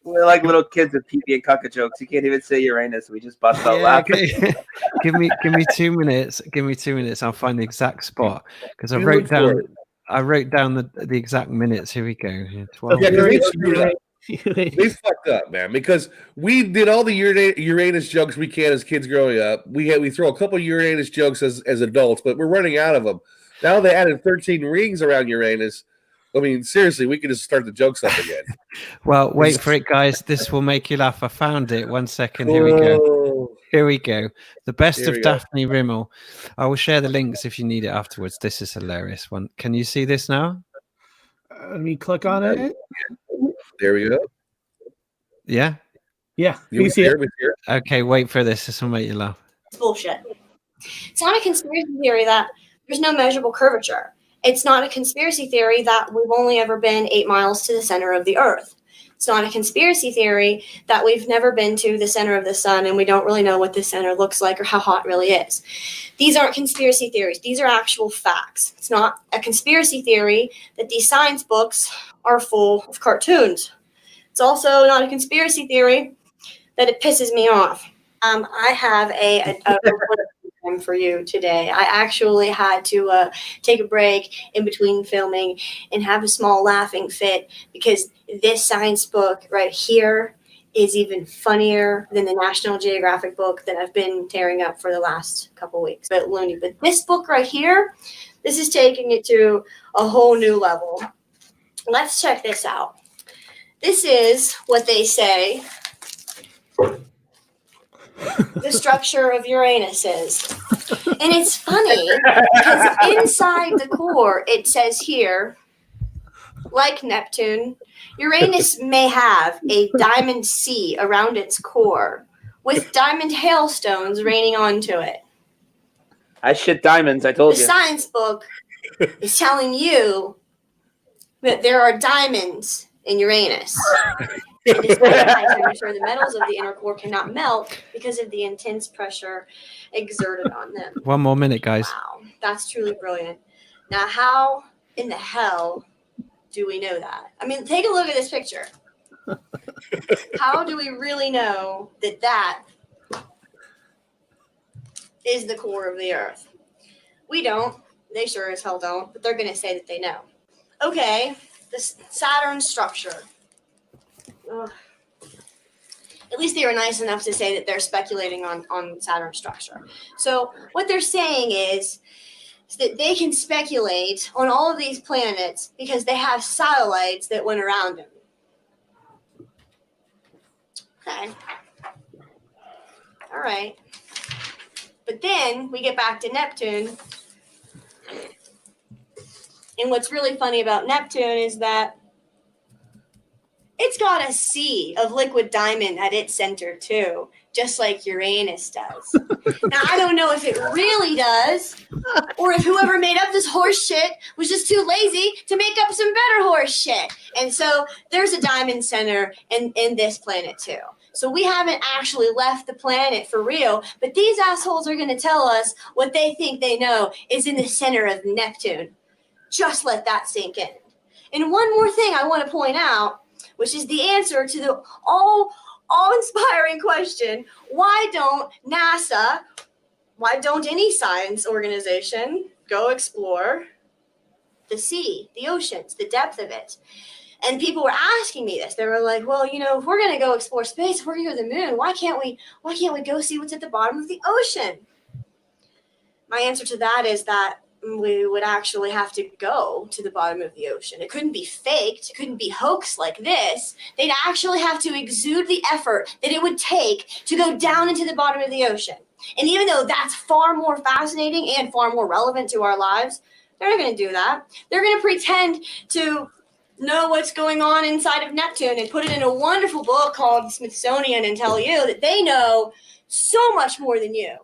We're like little kids with pee-pee and caca jokes. You can't even say Uranus. We just bust out laughing. Give me 2 minutes. Give me 2 minutes. I'll find the exact spot because I wrote down the exact minutes. Here we go. 12. They fucked up, man, because we did all the Uranus jokes we can as kids growing up. We throw a couple of Uranus jokes as adults, but we're running out of them. Now they added 13 rings around Uranus. I mean, seriously, we could just start the jokes up again. Well, wait for it, guys. This will make you laugh. I found it. 1 second. Here we go. Here we go. The best of Daphne Rimmel. I will share the links if you need it afterwards. This is hilarious one. Can you see this now? Let me click on it. There we go. Yeah? Yeah. You see it. Okay, wait for this. This will make you laugh. It's bullshit. It's not a conspiracy theory that there's no measurable curvature. It's not a conspiracy theory that we've only ever been 8 miles to the center of the earth. It's not a conspiracy theory that we've never been to the center of the sun and we don't really know what the center looks like or how hot it really is. These aren't conspiracy theories. These are actual facts. It's not a conspiracy theory that these science books are full of cartoons. It's also not a conspiracy theory that it pisses me off. I have a for you today. I actually had to take a break in between filming and have a small laughing fit because this science book right here is even funnier than the National Geographic book that I've been tearing up for the last couple weeks. But loony. But this book right here, this is taking it to a whole new level. Let's check this out. This is what they say the structure of Uranus is. And it's funny because inside the core, it says here, like Neptune, Uranus may have a diamond sea around its core with diamond hailstones raining onto it. I shit diamonds, I told you. The science book is telling you that there are diamonds in Uranus. Despite the high temperature, the metals of the inner core cannot melt because of the intense pressure exerted on them. 1 more minute, guys. Wow, that's truly brilliant. Now, how in the hell do we know that? I mean, take a look at this picture. How do we really know that that is the core of the Earth? We don't. They sure as hell don't, but they're going to say that they know. Okay, the Saturn structure. Ugh. At least they were nice enough to say that they're speculating on Saturn's structure. So what they're saying is that they can speculate on all of these planets because they have satellites that went around them. Okay. All right. But then we get back to Neptune. And what's really funny about Neptune is that it's got a sea of liquid diamond at its center, too, just like Uranus does. Now, I don't know if it really does, or if whoever made up this horse shit was just too lazy to make up some better horse shit. And so there's a diamond center in this planet, too. So we haven't actually left the planet for real, but these assholes are going to tell us what they think they know is in the center of Neptune. Just let that sink in. And one more thing I want to point out, which is the answer to the all-inspiring question, why don't NASA, why don't any science organization go explore the sea, the oceans, the depth of it? And people were asking me this. They were like, well, you know, if we're going to go explore space, if we're going to go to the moon, why can't we go see what's at the bottom of the ocean? My answer to that is that we would actually have to go to the bottom of the ocean. It couldn't be faked. It couldn't be hoaxed like this. They'd actually have to exude the effort that it would take to go down into the bottom of the ocean. And even though that's far more fascinating and far more relevant to our lives, they're not going to do that. They're going to pretend to know what's going on inside of Neptune and put it in a wonderful book called Smithsonian and tell you that they know so much more than you.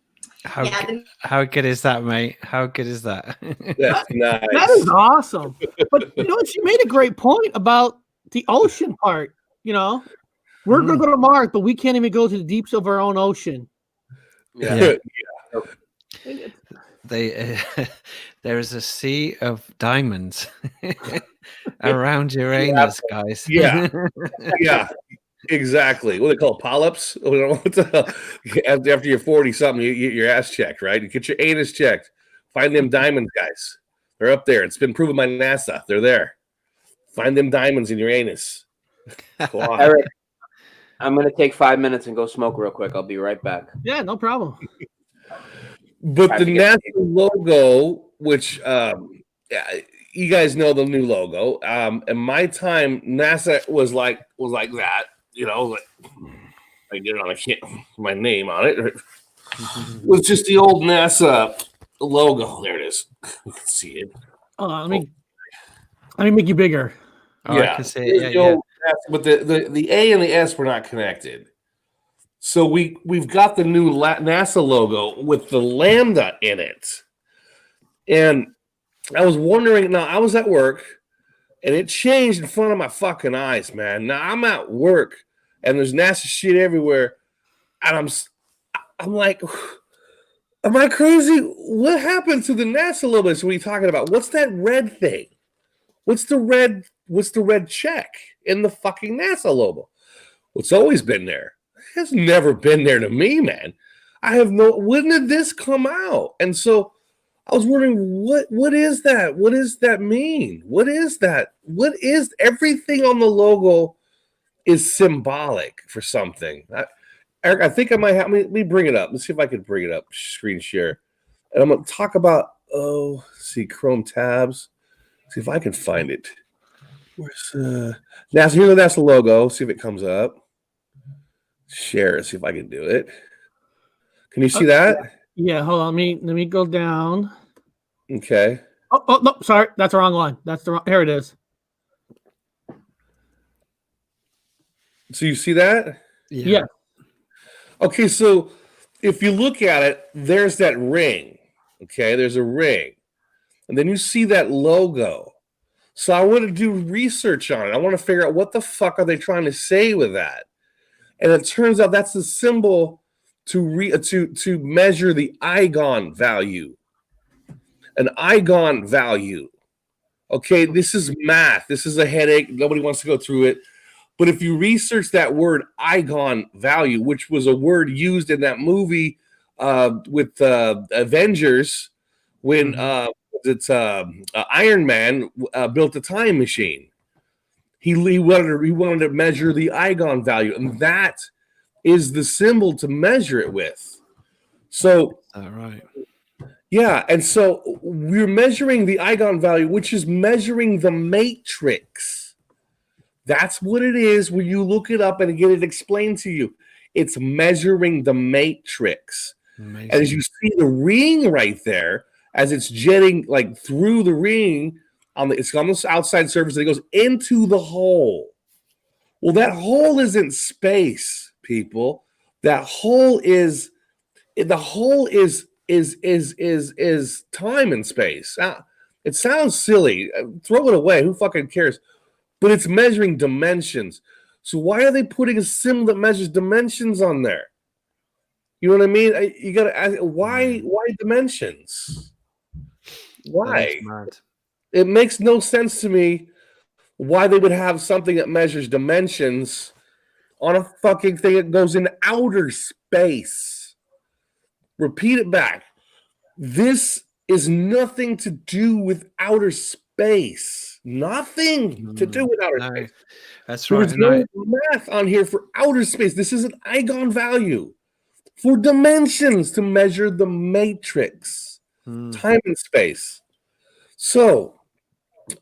How good is that, mate? How good is that? That's nice. That is awesome. But you know, she made a great point about the ocean part. You know, we're going to go to Mars, but we can't even go to the deeps of our own ocean. Yeah. There is a sea of diamonds around Uranus, guys. Yeah. Yeah. Exactly. What do they call polyps? After you're 40 something, you get your ass checked, right? You get your anus checked. Find them diamonds, guys. They're up there. It's been proven by NASA. They're there. Find them diamonds in your anus. Eric, I'm going to take 5 minutes and go smoke real quick. I'll be right back. Yeah, no problem. But the NASA logo, which you guys know the new logo. In my time, NASA was like that. You know, like, I get it on my name on it. It was just the old NASA logo. There it is. You can see it. Let me make you bigger. I can see it. Yeah. But the A and the S were not connected. So we've got the new NASA logo with the lambda in it. And I was wondering, now I was at work and it changed in front of my fucking eyes, man. Now I'm at work and there's NASA shit everywhere. And I'm like, am I crazy? What happened to the NASA logo? So what are you talking about? What's that red thing? What's the red check in the fucking NASA logo? Well, it's always been there. It has never been there to me, man. When did this come out? And so I was wondering, what is that? What does that mean? What is that? What is everything on the logo is symbolic for something? Eric, I think I might have, let me bring it up. Let's see if I can bring it up, screen share. And I'm going to talk about, Chrome tabs. See if I can find it. Where's NASA? Here's the NASA logo. See if it comes up. Share. See if I can do it. Can you see that? Yeah, hold on. Let me go down. Okay. Oh no, sorry, that's the wrong one. That's the wrong. Here it is. So you see that? Yeah. Okay, so if you look at it, there's that ring. Okay, there's a ring. And then you see that logo. So I want to do research on it. I want to figure out what the fuck are they trying to say with that. And it turns out that's the symbol to measure the eigen value. An eigen value. Okay, this is math. This is a headache. Nobody wants to go through it. But if you research that word eigen value, which was a word used in that movie with Avengers when Iron Man built a time machine. He wanted to measure the eigen value, and that is the symbol to measure it with. So, all right. Yeah, and so we're measuring the eigen value, which is measuring the matrix. That's what it is when you look it up and get it explained to you. It's measuring the matrix. Amazing. And as you see the ring right there, as it's jetting like through the ring, it's on the outside surface, and it goes into the hole. Well, that hole isn't space, people. That hole is time and space. It sounds silly. Throw it away. Who fucking cares? But it's measuring dimensions. So why are they putting a symbol that measures dimensions on there? You know what I mean? You got to ask why dimensions? That is Why? mad. It makes no sense to me why they would have something that measures dimensions on a fucking thing that goes in outer space. Repeat it back. This is nothing to do with outer space. Nothing to do with outer space. That's There right. is no math on here for outer space. This is an eigen value for dimensions to measure the matrix, time and space. So,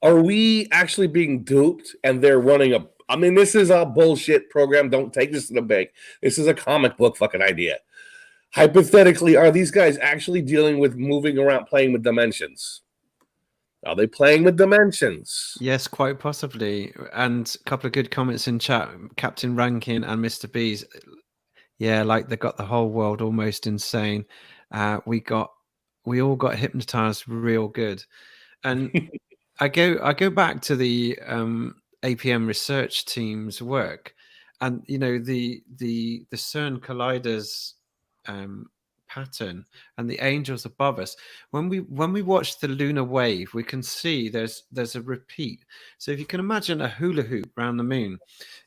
are we actually being duped and they're running a... I mean, this is a bullshit program. Don't take this to the bank. This is a comic book fucking idea. Hypothetically, are these guys actually dealing with moving around, playing with dimensions? Are they playing with dimensions? Yes, quite possibly. And a couple of good comments in chat. Captain Rankin and Mr. B's. Yeah, like they got the whole world almost insane. We all got hypnotized real good. And I go back to the APM research team's work, and you know the CERN colliders pattern and the angels above us. When we watch the lunar wave, we can see there's a repeat. So if you can imagine a hula hoop around the moon,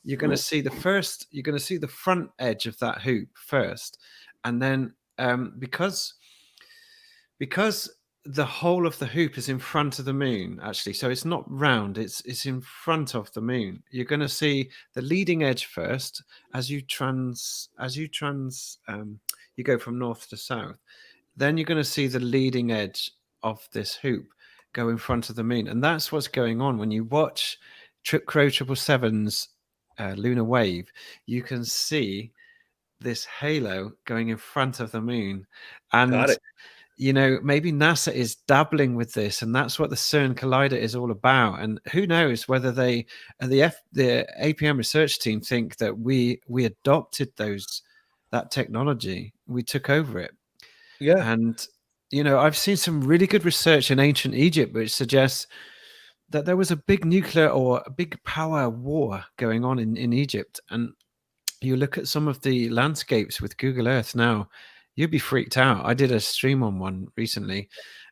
you're going to see the front edge of that hoop first, and then because the whole of the hoop is in front of the moon, actually, so it's not round, it's in front of the moon. You're going to see the leading edge first as you go from north to south. Then you're going to see the leading edge of this hoop go in front of the moon, and that's what's going on when you watch Crow 777's lunar wave. You can see this halo going in front of the moon, and Got it. you know, maybe NASA is dabbling with this, and that's what the CERN Collider is all about. And who knows whether the APM research team think that we adopted that technology, we took over it. Yeah. And you know, I've seen some really good research in ancient Egypt which suggests that there was a big nuclear or a big power war going on in Egypt. And you look at some of the landscapes with Google Earth now, you'd be freaked out. I did a stream on one recently,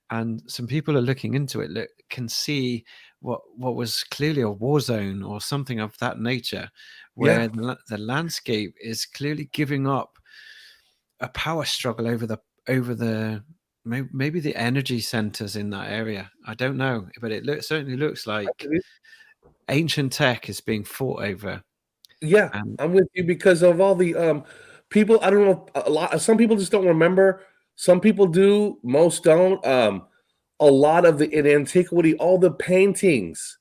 and some people are looking into it, can see what was clearly a war zone or something of that nature, where the landscape is clearly giving up a power struggle over the maybe the energy centers in that area. I don't know, but it certainly looks like ancient tech is being fought over. Yeah, I'm with you because of all the people. I don't know, some people just don't remember. Some people do, most don't. A lot of in antiquity, all the paintings.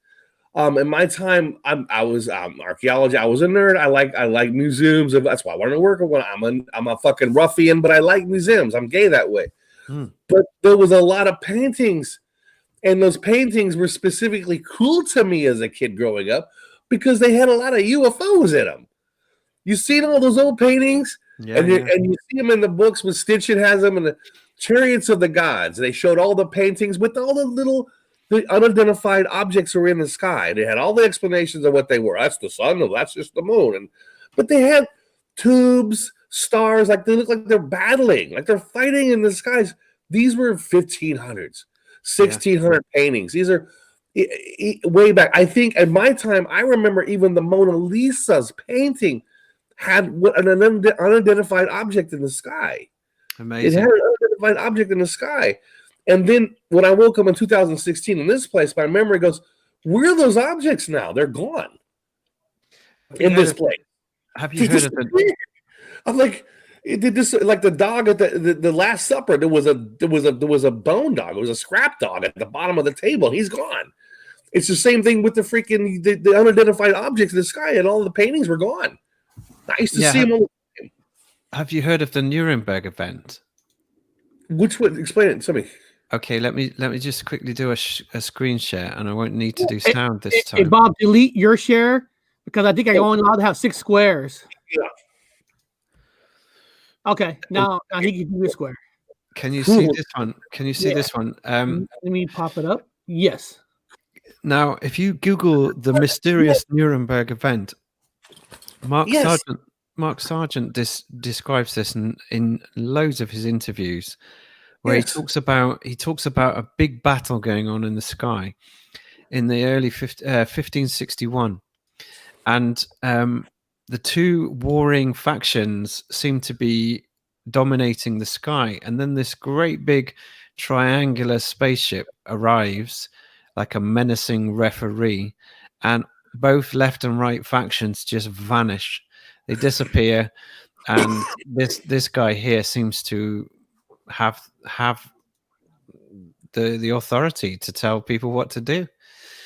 In my time, I was archaeology. I was a nerd. I like museums. That's why I wanted to work with one. I'm a fucking ruffian, but I like museums. I'm gay that way. But there was a lot of paintings, and those paintings were specifically cool to me as a kid growing up because they had a lot of UFOs in them. You seen all those old paintings, and you see them in the books when Stitchin has them in the Chariots of the Gods. They showed all the paintings with all the unidentified objects were in the sky. They had all the explanations of what they were. That's the sun, or that's just the moon. But they had tubes, stars, like they look like they're battling, like they're fighting in the skies. These were 1500s, 1600 paintings. These are way back. I think at my time, I remember even the Mona Lisa's painting had an unidentified object in the sky. Amazing. It had an unidentified object in the sky. And then when I woke up in 2016 in this place, my memory goes, where are those objects now? They're gone in this place. Have you heard of the... I'm like, it did this like the dog at the Last Supper. There was a bone dog. It was a scrap dog at the bottom of the table. He's gone. It's the same thing with the freaking the unidentified objects in the sky, and all the paintings were gone. I used to see them all the time. Have you heard of the Nuremberg event? Which one? Explain it to me. Okay, let me just quickly do a screen share, and I won't need to do sound this time. Hey, Bob, delete your share because I think I'm only allowed to have 6 squares. Yeah. Okay, now he can do this square. Can you see this one? Can you see this one? Let me pop it up. Yes. Now, if you Google the mysterious Nuremberg event, Mark Yes. Sargent. Mark Sargent describes this in loads of his interviews, where Yes. he talks about a big battle going on in the sky in the early 1561, and the two warring factions seem to be dominating the sky, and then this great big triangular spaceship arrives like a menacing referee, and both left and right factions just vanish. They disappear, and this guy here seems to have the authority to tell people what to do.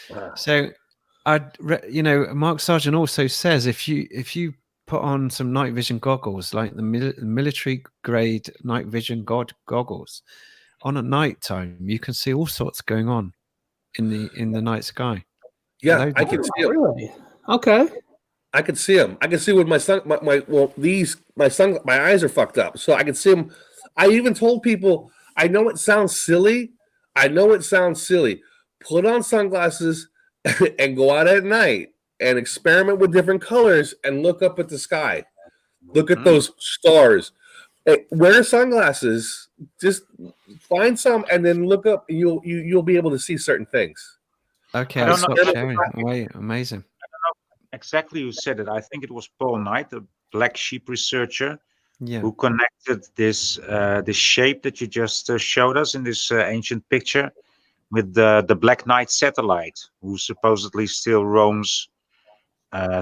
Wow. So Mark Sargent also says if you put on some night vision goggles, like the military grade night vision goggles, on at night time, you can see all sorts going on in the night sky. Yeah, I can see them. Really? Okay. I can see them. I can see when my eyes are fucked up, so I can see them. I even told people, I know it sounds silly. Put on sunglasses and go out at night and experiment with different colors and look up at the sky. Look at those stars. Wear sunglasses. Just find some and then look up. And you'll be able to see certain things. Okay, I I'll don't stop know. sharing. Wait, amazing. Exactly who said it. I think it was Paul Knight, the black sheep researcher, Yeah. who connected this shape that you just showed us in this ancient picture with the Black Knight satellite, who supposedly still roams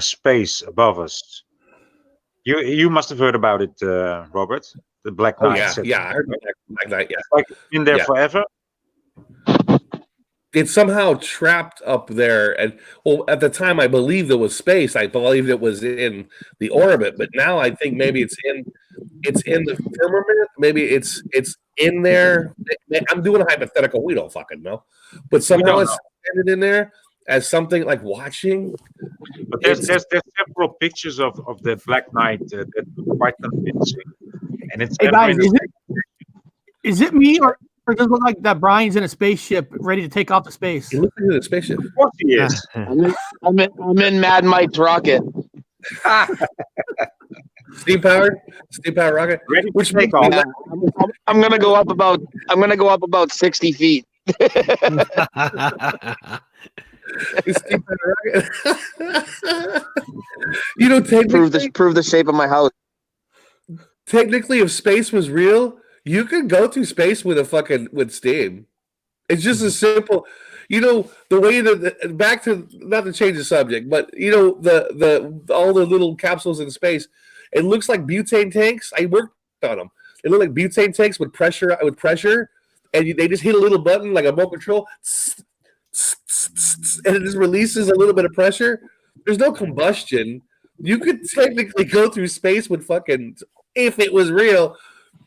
space above us. You must have heard about it, Robert. The Black Knight satellite. Yeah, I heard about Black Knight. Yeah, Like in there forever. It's somehow trapped up there, and at the time I believed it was space. I believed it was in the orbit, but now I think maybe it's in the firmament. Maybe it's in there. I'm doing a hypothetical. We don't fucking know, but somehow it's standing in there as something like watching. But there's several pictures of the Black Knight that are quite convincing, and it's Hey guys, is it me or does it look like that Brian's in a spaceship ready to take off to space? He looks like a spaceship. Of course he is. I'm in Mad Mike's rocket. Steam powered rocket. Ready Which to makes take me off. I'm gonna go up about 60 feet. Steam powered rocket. You know, Prove the shape of my house. Technically, if space was real, you could go through space with steam. It's just as simple. You know, the way that back to, not to change the subject, but you know, the all the little capsules in space, it looks like butane tanks. I worked on them. They look like butane tanks with pressure, and they just hit a little button like a remote control, and it just releases a little bit of pressure. There's no combustion. You could technically go through space with if it was real,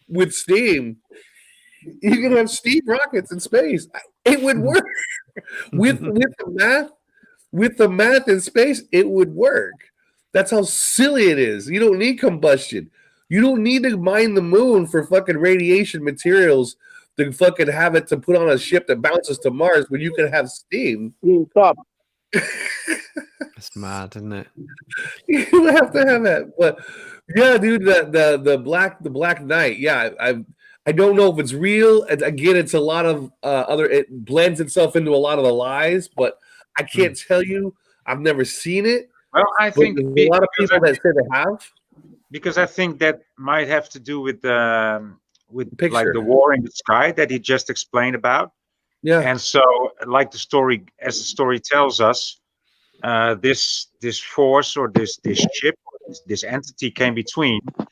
with steam. You can have steam rockets in space. It would work with the math in space. It would work. That's how silly it is. You don't need combustion. You don't need to mine the moon for fucking radiation materials to fucking have it to put on a ship that bounces to Mars when you can have steam. Stop. It's mad, isn't it? You have to have that. But yeah, dude, the Black Knight. Yeah, I don't know if it's real. And again, it's a lot of it blends itself into a lot of the lies, but I can't tell you. I've never seen it. Well, I think there's a lot of people that say they have. Because I think that might have to do with Picture. like the war in the sky that he just explained about. Yeah. And so, like the story tells us, this force or this ship, this entity came between, and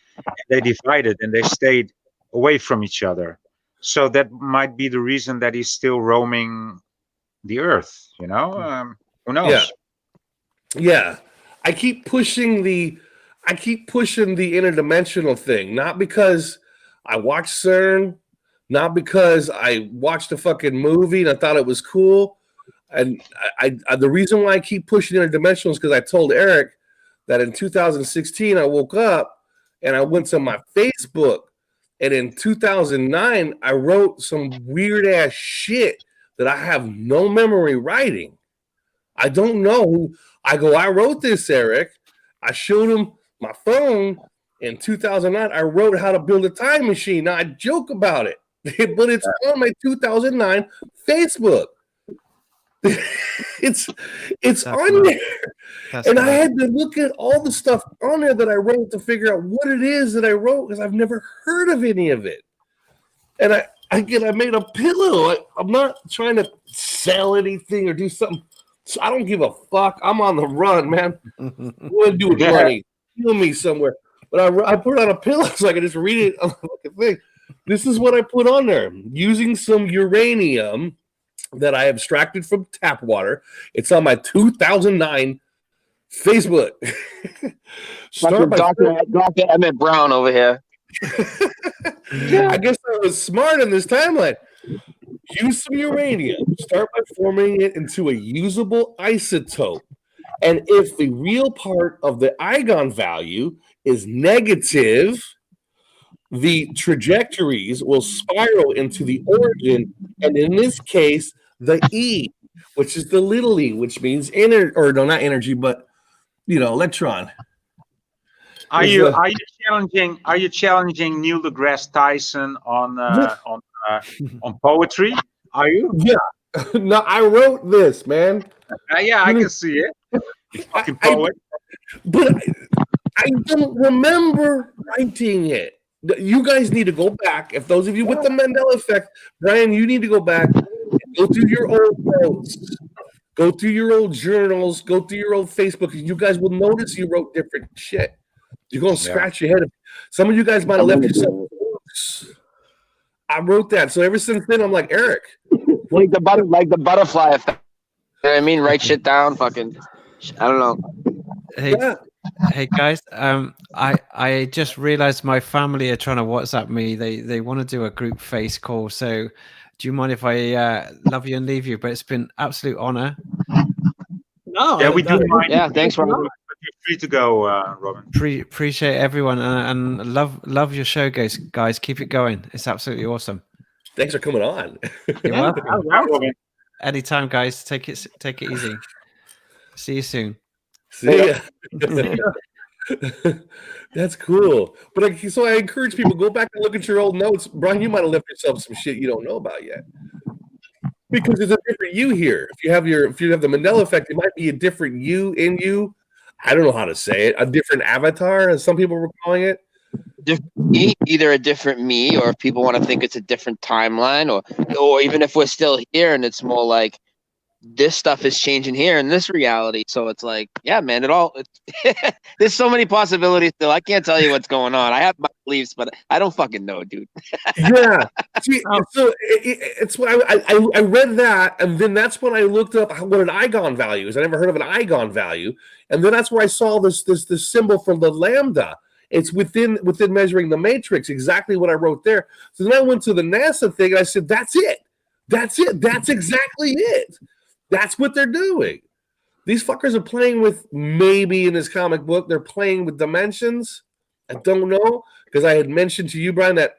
they divided and they stayed away from each other. So that might be the reason that he's still roaming the Earth. You know, who knows? Yeah. I keep pushing the interdimensional thing, not because I watched CERN, not because I watched a fucking movie and I thought it was cool. And I the reason why I keep pushing interdimensional is because I told Eric that in 2016 I woke up and I went to my Facebook, and in 2009 I wrote some weird ass shit that I have no memory writing. I don't know who. I wrote this, Eric, I showed him my phone in 2009. I wrote how to build a time machine. Now I joke about it, but it's on my 2009 Facebook. it's on there. And I had to look at all the stuff on there that I wrote to figure out what it is that I wrote because I've never heard of any of it. And I made a pillow. I'm not trying to sell anything or do something. So I don't give a fuck. I'm on the run, man. What do with money? Kill me somewhere. But I put it on a pillow so I can just read it on the fucking thing. This is what I put on there. Using some uranium that I abstracted from tap water. It's on my 2009 Facebook. Dr. Emmett Brown over here. I guess I was smart in this timeline. Use some uranium. Start by forming it into a usable isotope. And if the real part of the Eigen value is negative, the trajectories will spiral into the origin, and in this case, the E, which is the little e, which means not energy, but electron. Are you challenging Neil deGrasse Tyson on poetry? Are you? Yeah. No, I wrote this, man. Yeah, I can see it. You fucking poet. But I don't remember writing it. You guys need to go back. If those of you with the Mandela effect, Brian, you need to go back and go through your old notes, go through your old journals, go through your old Facebook. You guys will notice you wrote different shit. You're going to scratch your head. Some of you guys might have left yourself books. I wrote that. So ever since then, I'm like, Eric. Like the butterfly effect. You know what I mean? Write shit down. Fucking, I don't know. Hey guys, I just realized my family are trying to WhatsApp me. They want to do a group face call. So do you mind if I love you and leave you? But it's been absolute honor. No, yeah, we do. Yeah, thanks, Robin. You're free to go, Robin. Appreciate everyone and love your show, guys. Keep it going. It's absolutely awesome. Thanks for coming on. You're welcome. Anytime, guys. Take it easy. See you soon. See ya. That's cool. But so I encourage people, go back and look at your old notes. Brian, you might have left yourself some shit you don't know about yet. Because there's a different you here. If you have the Mandela effect, it might be a different you in you. I don't know how to say it. A different avatar, as some people were calling it. Either a different me, or if people want to think it's a different timeline, or even if we're still here and it's more like this stuff is changing here in this reality. So it's like, yeah, man, there's so many possibilities still. I can't tell you what's going on. I have my beliefs, but I don't fucking know, dude. Yeah. See, so it's what I read that, and then that's when I looked up what an Eigen value is. I never heard of an Eigen value. And then that's where I saw this symbol for the lambda. It's within measuring the matrix, exactly what I wrote there. So then I went to the NASA thing, and I said, that's it. That's it. That's exactly it. That's what they're doing. These fuckers are playing with, maybe in this comic book, they're playing with dimensions. I don't know, because I had mentioned to you, Brian, that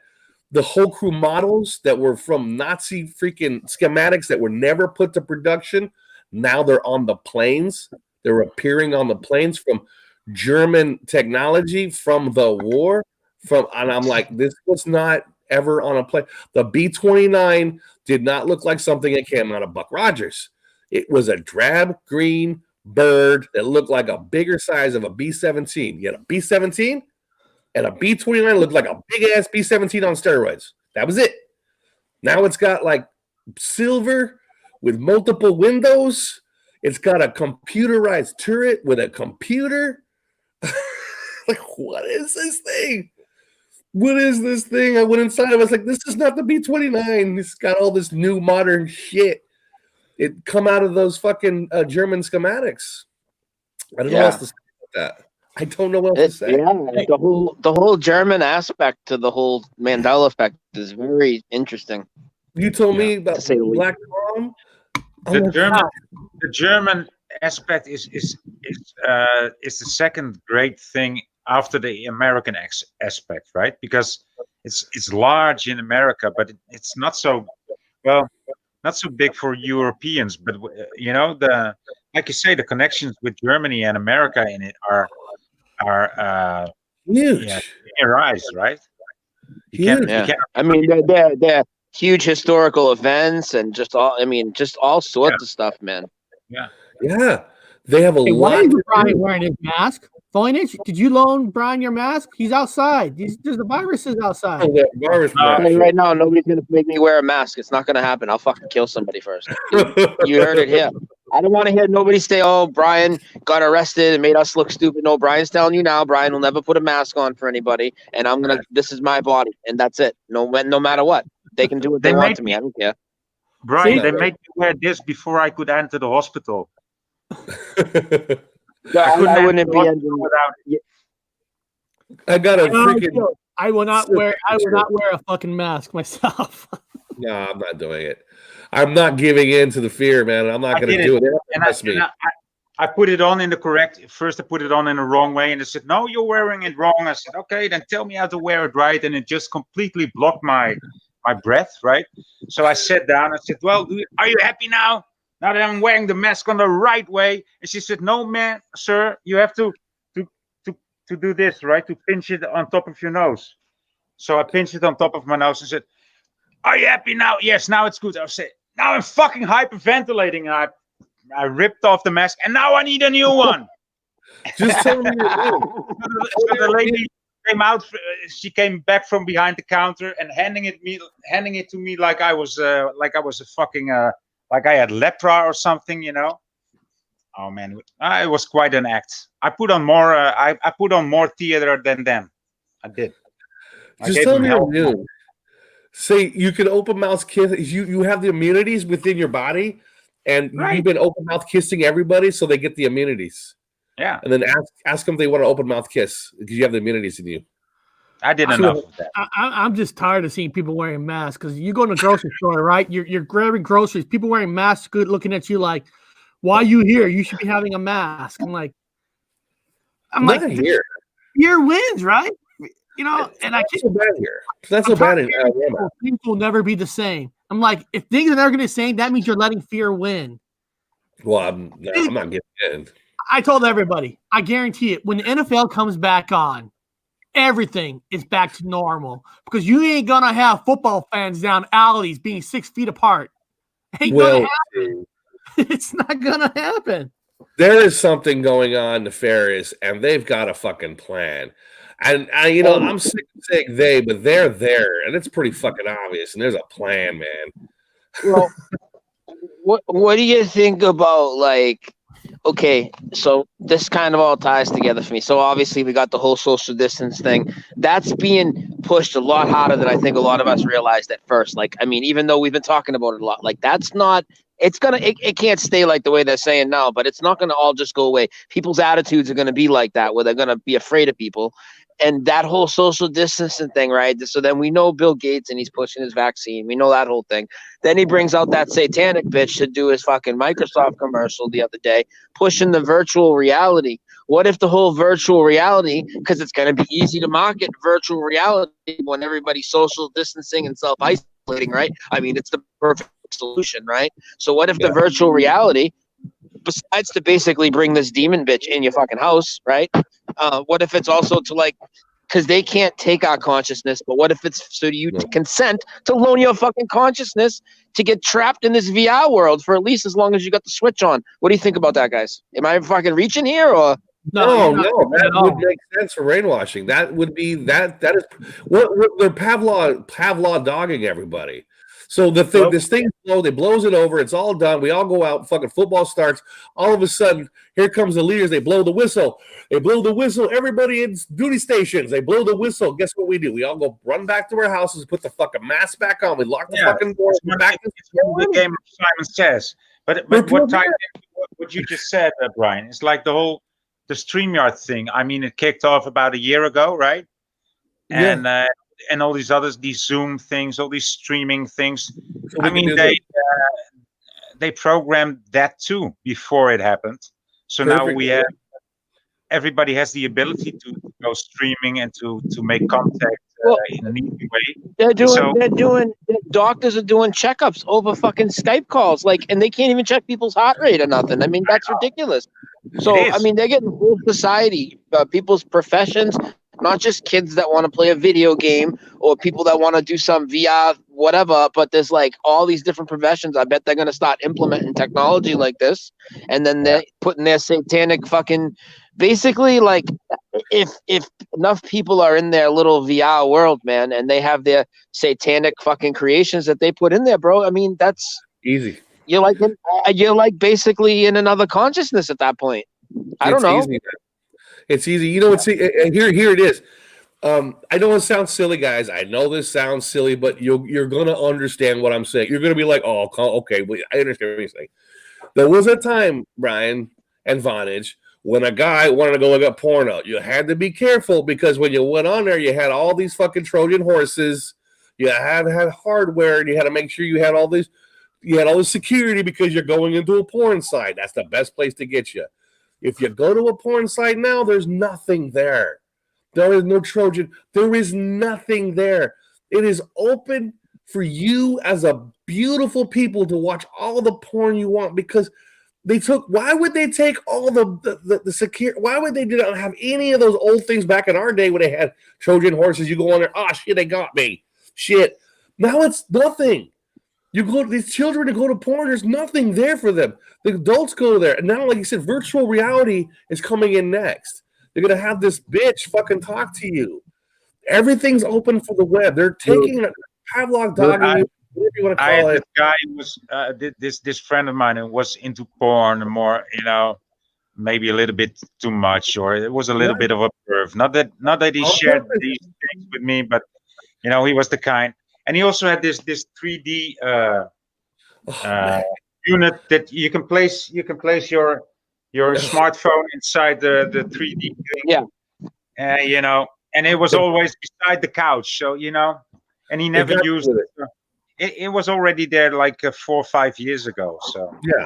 the whole crew models that were from Nazi freaking schematics that were never put to production, now they're on the planes. They're appearing on the planes from German technology from the war. And I'm like, this was not ever on a plane. The B-29 did not look like something that came out of Buck Rogers. It was a drab green bird that looked like a bigger size of a B-17. You had a B-17 and a B-29 looked like a big-ass B-17 on steroids. That was it. Now it's got like silver with multiple windows. It's got a computerized turret with a computer. Like, what is this thing? What is this thing? I went inside. I was like, this is not the B-29. It's got all this new modern shit. It come out of those fucking German schematics. I don't know what else to say about that. I don't know what else to say. Yeah, the whole German aspect to the whole Mandela effect is very interesting. You told me about Black Tom. The German aspect is the second great thing after the American aspect, right? Because it's large in America, but it's not so not so big for Europeans. But like you say, the connections with Germany and America in it are are Huge. in your eyes, right? You Huge. can't. Yeah. You can't. I mean, they're huge historical events and just all sorts of stuff, man. Yeah. Yeah. They have a Hey, why lot. is to Brian do. wearing his mask? Voynich, did you loan Brian your mask? He's outside. There's the viruses outside. Oh, that virus mask. Hey, right now, nobody's gonna make me wear a mask. It's not gonna happen. I'll fucking kill somebody first. You heard it here. I don't want to hear nobody say, "Oh, Brian got arrested and made us look stupid." No, Brian's telling you now. Brian will never put a mask on for anybody, and I'm gonna. This is my body, and that's it. No matter what, they can do what they want to me. I don't care. Brian, See? they made me wear this before I could enter the hospital. No, I couldn't I enter wouldn't the be hospital without it. I got a freaking. I will not wear a fucking mask myself. No, I'm not doing it. I'm not giving in to the fear, man. I'm not going to do it. And I put it on in the correct. First, I put it on in the wrong way, and they said, "No, you're wearing it wrong." I said, "Okay, then tell me how to wear it right." And it just completely blocked my breath, right? So I sat down. I said, "Well, are you happy now? Now that I'm wearing the mask on the right way?" And she said, "No, man, sir, you have to do this, right? To pinch it on top of your nose." So I pinched it on top of my nose and said, "Are you happy now?" "Yes, now it's good." I said, "Now I'm fucking hyperventilating." And I ripped off the mask, and now I need a new one. Just tell me you're real. So the lady came out. She came back from behind the counter and handing it to me like I was a fucking like I had lepra or something, you know. Oh man, it was quite an act. I put on more. I put on more theater than them. I did. Just tell me you're immune. Say you can open mouth kiss. You have the immunities within your body, and you've been open mouth kissing everybody, so they get the immunities. Yeah. And then ask them if they want an open mouth kiss because you have the immunities in you. I did enough of that. I'm just tired of seeing people wearing masks because you go to the grocery store, right? You're grabbing groceries. People wearing masks, good looking at you like, "Why are you here? You should be having a mask." I'm like, here. Fear wins, right? You know, and I can't. So bad here. That's so bad in Alabama. Things will never be the same. I'm like, if things are never going to be the same, that means you're letting fear win. Well, I'm not getting in. I told everybody, I guarantee it. When the NFL comes back on, everything is back to normal because you ain't gonna have football fans down alleys being 6 feet apart. Ain't gonna happen. It's not gonna happen. There is something going on nefarious, and they've got a fucking plan. And I'm sick of saying they, but they're there, and it's pretty fucking obvious. And there's a plan, man. Well, what do you think about like? Okay, so this kind of all ties together for me. So obviously we got the whole social distance thing. That's being pushed a lot harder than I think a lot of us realized at first. Like, I mean, even though we've been talking about it a lot, like that's not, it can't stay like the way they're saying now, but it's not going to all just go away. People's attitudes are going to be like that, where they're going to be afraid of people. And that whole social distancing thing, right? So then we know Bill Gates and he's pushing his vaccine. We know that whole thing. Then he brings out that satanic bitch to do his fucking Microsoft commercial the other day, pushing the virtual reality. What if the whole virtual reality, because it's going to be easy to market virtual reality when everybody's social distancing and self-isolating, right? I mean, it's the perfect solution, right? So what if the virtual reality, besides to basically bring this demon bitch in your fucking house, right? What if it's also to like, because they can't take our consciousness, but what if it's so you consent to loan your fucking consciousness to get trapped in this VR world for at least as long as you got the switch on? What do you think about that, guys? Am I fucking reaching here or? No, that would make sense for brainwashing. That would be that is what they're Pavlov dogging everybody. So this thing blows it over. It's all done. We all go out. Fucking football starts. All of a sudden, here comes the leaders. They blow the whistle. Everybody in duty stations. They blow the whistle. Guess what we do? We all go run back to our houses, put the fucking mask back on. We lock the fucking doors. It's the game of Simon Says. But what you just said, Brian, it's like the StreamYard thing. I mean, it kicked off about a year ago, right? And all these others, these Zoom things, all these streaming things. I mean, they programmed that too before it happened. So now everybody has the ability to go streaming and to make contact in an easy way. Doctors are doing checkups over fucking Skype calls, like, and they can't even check people's heart rate or nothing. I mean, that's ridiculous. So, It I is. mean, they're getting whole society, people's professions, not just kids that want to play a video game or people that want to do some VR, whatever, but there's like all these different professions. I bet they're going to start implementing technology like this. And then they're putting their satanic fucking, basically, like, if enough people are in their little VR world, man, and they have their satanic fucking creations that they put in there, bro, I mean, that's, Easy. you're like basically in another consciousness at that point. I don't know. Easy. It's easy. You know, here it is. I know it sounds silly, guys. I know this sounds silly, but you're gonna understand what I'm saying. You're gonna be like, "Oh, okay, well, I understand what you're saying." There was a time, Brian and Voynich, when a guy wanted to go look at porno. You had to be careful because when you went on there, you had all these fucking Trojan horses. You had hardware, and you had to make sure you had all this. You had all the security because you're going into a porn site. That's the best place to get you. If you go to a porn site now, there's nothing there. There is no Trojan. There is nothing there. It is open for you as a beautiful people to watch all the porn you want because why would they take all the secure? Why would they not have any of those old things back in our day when they had Trojan horses? You go on there, oh shit, they got me. Shit. Now it's nothing. You go these children to go to porn, there's nothing there for them. The adults go there. And now, like you said, virtual reality is coming in next. They're gonna have this bitch fucking talk to you. Everything's open for the web. They're taking a Pavlov dog, whatever you want to I had call this it. guy who was this friend of mine who was into porn more, maybe a little bit too much, or it was a little bit of a perv. Not that he shared these things with me, but he was the kind. And he also had this 3D unit that you can place your smartphone inside the 3D thing. Yeah. And it was always beside the couch. So, and he never used it. It was already there like 4 or 5 years ago. So yeah,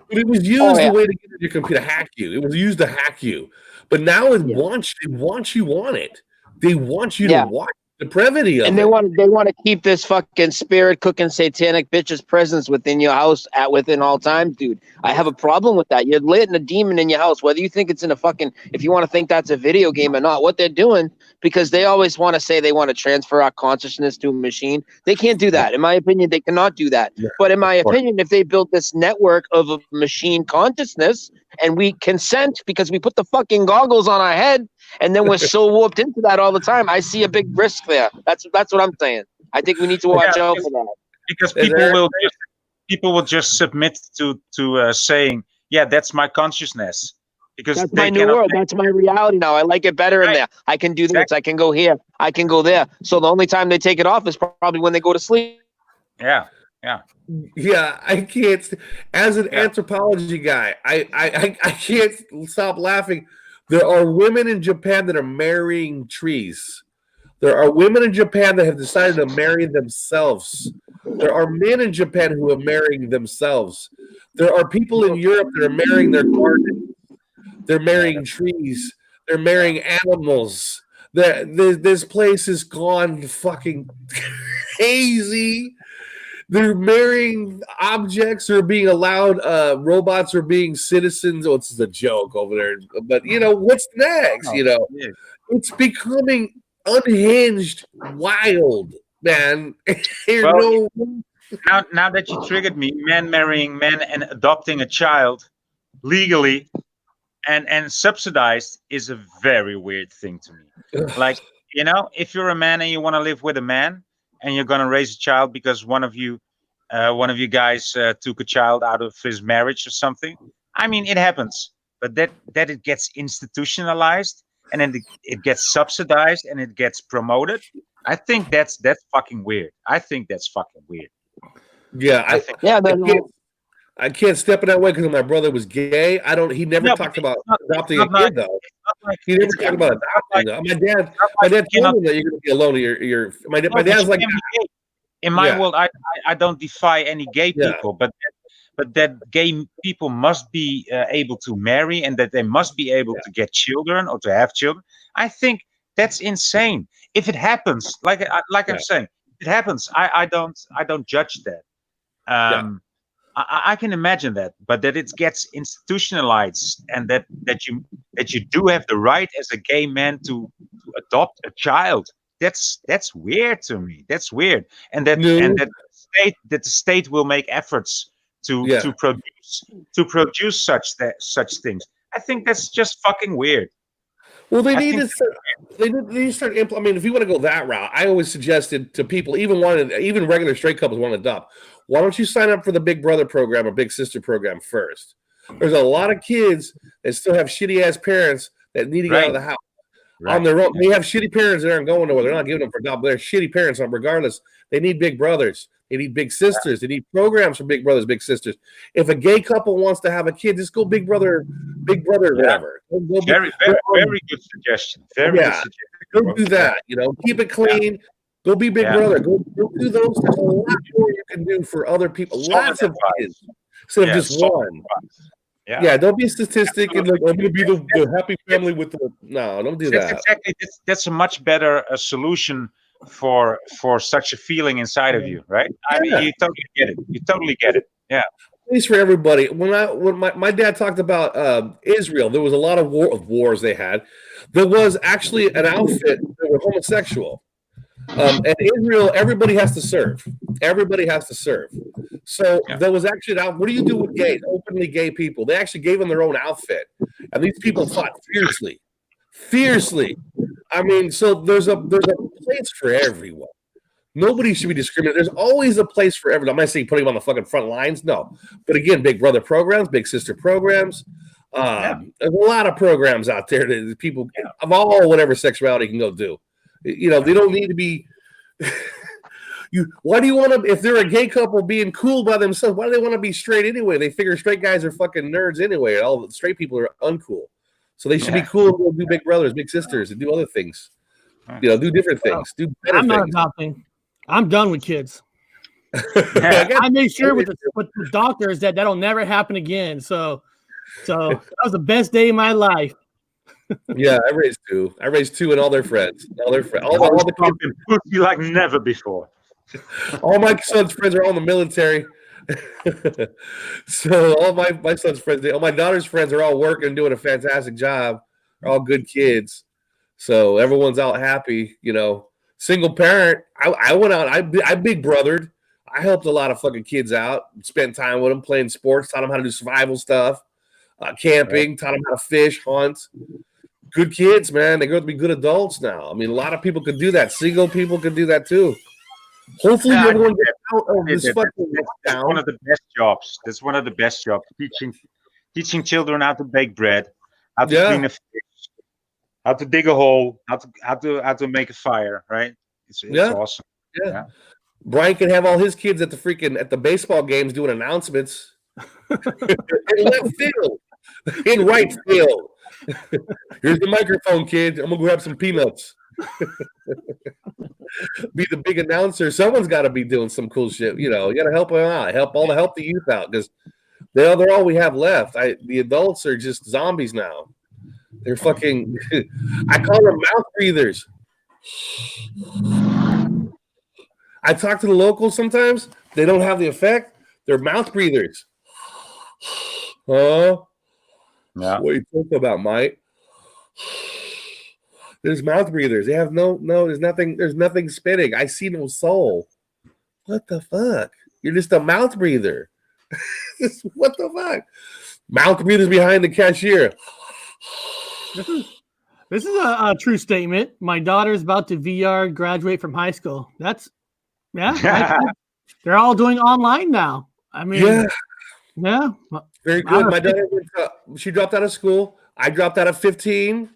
but it was used the way to get your computer hack you. It was used to hack you. But now they want you on it. They want you to watch the brevity of and it. They want to keep this fucking spirit cooking satanic bitch's presence within your house within all time, dude. I have a problem with that. You're letting a demon in your house, whether you think it's in a fucking, if you want to think that's a video game or not, what they're doing, because they always want to say they want to transfer our consciousness to a machine. They can't do that. In my opinion, they cannot do that. Yeah. But in my opinion, if they build this network of a machine consciousness and we consent because we put the fucking goggles on our head, and then we're so warped into that all the time, I see a big risk there. That's what I'm saying. I think we need to watch out for that. Because people will just submit to saying, yeah, that's my consciousness. Because that's my new world. That's my reality now. I like it better in there. I can do this. I can go here. I can go there. So the only time they take it off is probably when they go to sleep. Yeah. I can't. As an anthropology guy, I can't stop laughing. There are women in Japan that are marrying trees. There are women in Japan that have decided to marry themselves. There are men in Japan who are marrying themselves. There are people in Europe that are marrying their gardens. They're marrying trees. They're marrying animals. This place has gone fucking crazy. They're marrying objects. They're being allowed. Robots are being citizens. Oh, it's a joke over there. But what's next? It's becoming unhinged, wild, man. Now that you triggered me, men marrying men and adopting a child legally and subsidized is a very weird thing to me. Like, if you're a man and you want to live with a man and you're going to raise a child because one of you guys took a child out of his marriage or something, I mean, it happens. But that it gets institutionalized and then it gets subsidized and it gets promoted, I think that's fucking weird. I think that's fucking weird. Yeah, I can't step in that way because my brother was gay. He never talked about adopting a kid, though. He never talked about adopting. My dad told me that you're going to be alone. My dad's like, in my world, I don't defy any gay people, but that gay people must be able to marry and that they must be able to get children or to have children. I think that's insane. If it happens, like I'm saying, it happens. I don't judge that. I can imagine that, but that it gets institutionalized, and that you do have the right as a gay man to adopt a child. That's weird to me. That's weird, and that No. the state will make efforts to Yeah. produce such things. I think that's just fucking weird. Well, they I need think to start. They need to start. I mean, if you want to go that route, I always suggested to people, even regular straight couples want to adopt. Why don't you sign up for the Big Brother program or Big Sister program first? There's a lot of kids that still have shitty ass parents that need to get out of the house on their own. They have shitty parents that aren't going nowhere. They're not giving them for adopt. They're shitty parents. Regardless, they need big brothers. They need big sisters. They need programs for big brothers, big sisters. If a gay couple wants to have a kid, just go Big Brother, whatever. Very good suggestion. Very good suggestion. Go do that. Keep it clean. Go be Big Brother. Go do those. There's a lot more you can do for other people. Lots of kids instead of just one. Yeah, don't be a statistic and like, I'm going to be the happy family with the. No, don't do that. Exactly. That's a much better solution for such a feeling inside of you, right? I mean, you totally get it. You totally get it. Yeah. Place for everybody. When my dad talked about Israel, there was a lot of wars they had. There was actually an outfit that were homosexual. And Israel, everybody has to serve. Everybody has to serve. So there was actually what do you do with gays, openly gay people? They actually gave them their own outfit, and these people fought fiercely. I mean, so there's a place for everyone. Nobody should be discriminated. There's always a place for everyone. I'm not saying putting them on the fucking front lines, no. But again, Big Brother programs, Big Sister programs. There's a lot of programs out there that people of all whatever sexuality can go do. They don't need to be. Why do you want to? If they're a gay couple being cool by themselves, why do they want to be straight anyway? They figure straight guys are fucking nerds anyway. All the straight people are uncool, so they should be cool and go do Big Brothers, Big Sisters, and do other things. Do different things. Do better I'm not things. adopting. I'm done with kids. I made sure with the doctors that'll never happen again. So that was the best day of my life. Yeah, I raised two. And all their friends. All the kids. Pussy like never before. All my son's friends are all in the military. So all my son's friends, all my daughter's friends are all working and doing a fantastic job. They're all good kids. So everyone's out happy, Single parent. I went out. I big brothered. I helped a lot of fucking kids out. Spent time with them, playing sports, taught them how to do survival stuff, camping, taught them how to fish, hunt. Good kids, man. They grow to be good adults now. I mean, a lot of people could do that. Single people could do that too. Hopefully, everyone gets out of this fucking That's one of the best jobs. That's one of the best jobs. Teaching children how to bake bread, how to clean a fish, how to dig a hole, how to make a fire. Right? It's awesome. Yeah. Brian can have all his kids at the baseball games doing announcements. In left field, in right field. Here's the microphone, kids. I'm gonna go have some peanuts. Be the big announcer. Someone's got to be doing some cool shit. You got to help them out. Help the youth out because they're all we have left. The adults are just zombies now. They're fucking. I call them mouth breathers. I talk to the locals sometimes. They don't have the effect. They're mouth breathers. Huh? Yeah. What are you talking about, Mike? There's mouth breathers. They have no. There's nothing spitting. I see no soul. What the fuck? You're just a mouth breather. What the fuck? Mouth breathers behind the cashier. This is a true statement. My daughter's about to VR graduate from high school. They're all doing online now. I mean, yeah. Very good. My daughter she dropped out of school. I dropped out of 15.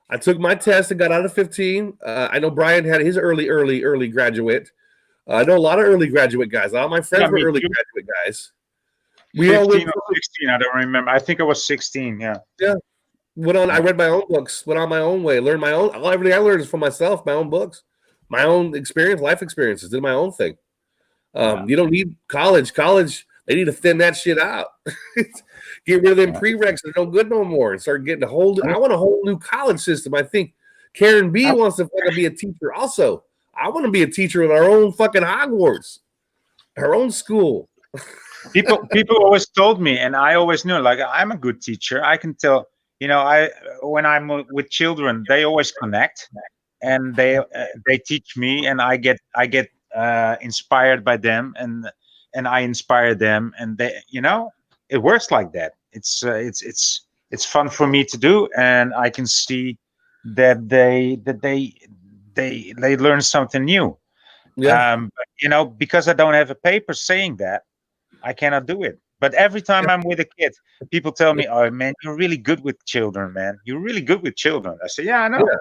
I took my test and got out of 15. I know Brian had his early graduate. I know a lot of early graduate guys. A lot of my friends were early graduate guys. 15 or 16, I don't remember. I think I was 16, yeah. Yeah. I read my own books, went on my own way, learned my own. Everything I learned is from myself, my own books, my own experience, life experiences, did my own thing. You don't need college. College, they need to thin that shit out. Get rid of them prereqs that are no good no more and start getting I want a whole new college system. I think Karen B wants to fucking be a teacher also. I want to be a teacher in our own fucking Hogwarts, our own school. People always told me, and I always knew, like, I'm a good teacher. I can tell, when I'm with children, they always connect, and they teach me, and I get inspired by them, and I inspire them, and they, it works like that. It's fun for me to do, and I can see that they learn something new. Yeah. Because I don't have a paper saying that, I cannot do it. But every time I'm with a kid, people tell me, "Oh man, you're really good with children, man. You're really good with children." I say, "Yeah, I know." Yeah.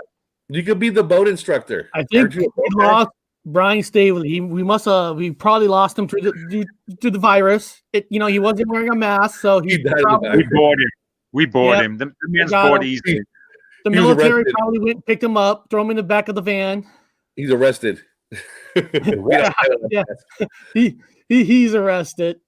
You could be the boat instructor. I think we lost Brian Staveley. We probably lost him to the virus. He wasn't wearing a mask, so He died of the probably, virus. We bored Yep. him. The man's got bored him. easy. the He was military arrested. probably went and picked him up, throw him in the back of the van. He's arrested. Yeah, he's arrested.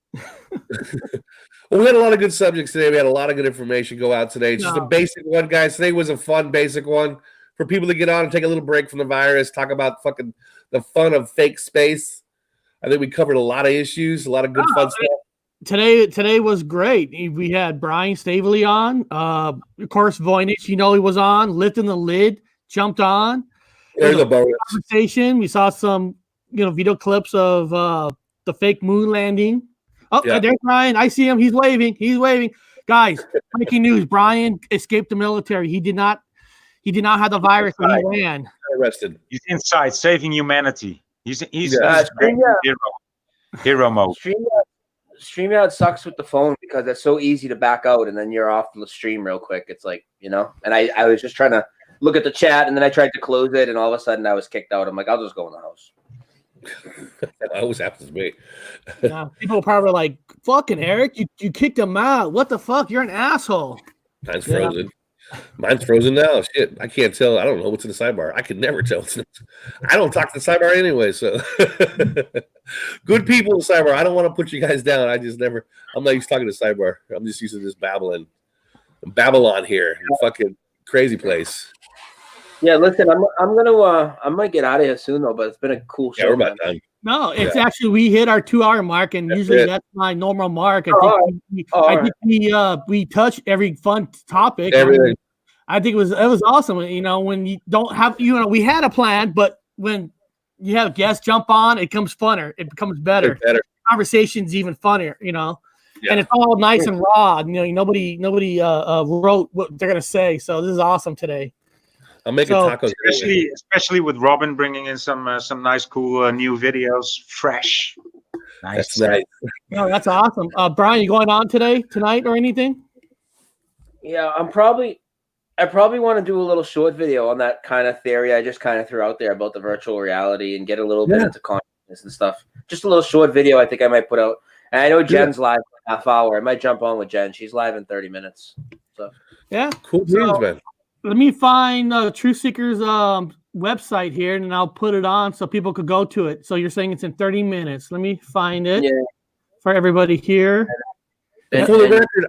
Well, we had a lot of good subjects today. We had a lot of good information go out today. It's just a No. basic one, guys. Today was a fun, basic one for people to get on and take a little break from the virus, talk about fucking the fun of fake space. I think we covered a lot of issues, a lot of good fun stuff. Today was great. We had Brian Staveley on. Of course, Voynich, he was on. Lifting the Lid jumped on. There's a bonus. Conversation. We saw some, video clips of the fake moon landing. Oh, Yeah. there's Brian. I see him. He's waving. Guys, breaking news. Brian escaped the military. He did not have the virus when he ran. Arrested. He's inside saving humanity. He's Yeah. great hero mode. StreamYard sucks with the phone because it's so easy to back out and then you're off the stream real quick. It's like, and I was just trying to look at the chat and then I tried to close it and all of a sudden I was kicked out. I'm like, I'll just go in the house. That always happens to me. Yeah, people are probably like, fucking Eric, you kicked him out. What the fuck? You're an asshole. Mine's frozen. Mine's frozen now. Shit, I can't tell. I don't know what's in the sidebar. I can never tell. I don't talk to the sidebar anyway, so good people in the sidebar. I don't want to put you guys down. I'm not used to talking to the sidebar. I'm just used to this Babylon here. Fucking crazy place. Yeah, listen, I might get out of here soon though, but it's been a cool show. Yeah, we're about done. No, it's actually we hit our 2-hour mark, and usually that's my normal mark. I think we touch every fun topic. Everything. I think it was awesome. When you don't have we had a plan, but when you have guests jump on, it becomes funner. It becomes better. Conversation's even funnier. Yeah. And it's all nice and raw. Nobody wrote what they're gonna say. So this is awesome today. I'm making tacos. Especially with Robin bringing in some nice, cool new videos, fresh. Nice. That's nice. No, that's awesome. Brian, you going on tonight, or anything? Yeah, I probably want to do a little short video on that kind of theory I just kind of threw out there about the virtual reality and get a little bit into consciousness and stuff. Just a little short video I think I might put out. And I know Jen's live for a half hour. I might jump on with Jen. She's live in 30 minutes. So yeah, cool news, man. Let me find Truth Seekers website here, and I'll put it on so people could go to it. So you're saying it's in 30 minutes. Let me find it for everybody here. And for the record,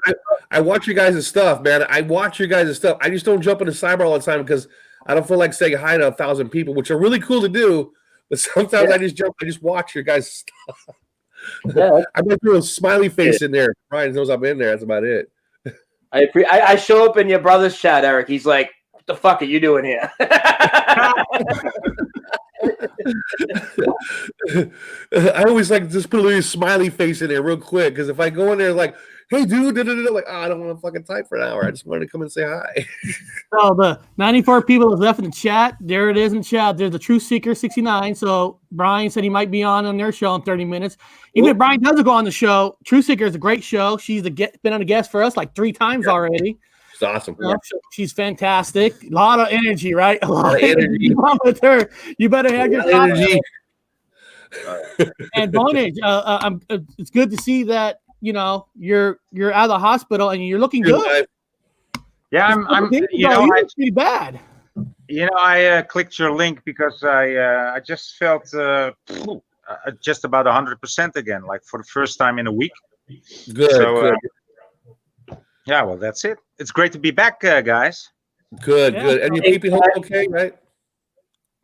I watch you guys' stuff, man. I just don't jump into cyber all the time because I don't feel like saying hi to 1,000 people, which are really cool to do. But sometimes I just watch your guys' stuff. Yeah. I might throw a smiley face in there. Brian knows I'm in there. That's about it. I show up in your brother's chat, Eric. He's like, "What the fuck are you doing here?" I always like just put a little smiley face in there real quick because if I go in there like, "Hey, dude," like, I don't want to fucking type for an hour. I just wanted to come and say hi. So the 94 people that's left in the chat, there it is in chat. There's the Truth Seeker 69. So Brian said he might be on their show in 30 minutes. Even if Brian doesn't go on the show, Truth Seeker is a great show. She's been on a guest for us like 3 times already. It's awesome. She's fantastic. A lot of energy, right? A lot of energy. With her. You better have your energy. And Voynich, it's good to see that you're out of the hospital and you're looking good. Yeah, I'm pretty bad. I clicked your link because I just felt just about 100% again, like for the first time in a week. Good. So, good. Yeah, well, that's it. It's great to be back, guys. Good. And your pee-pee hole's okay, right?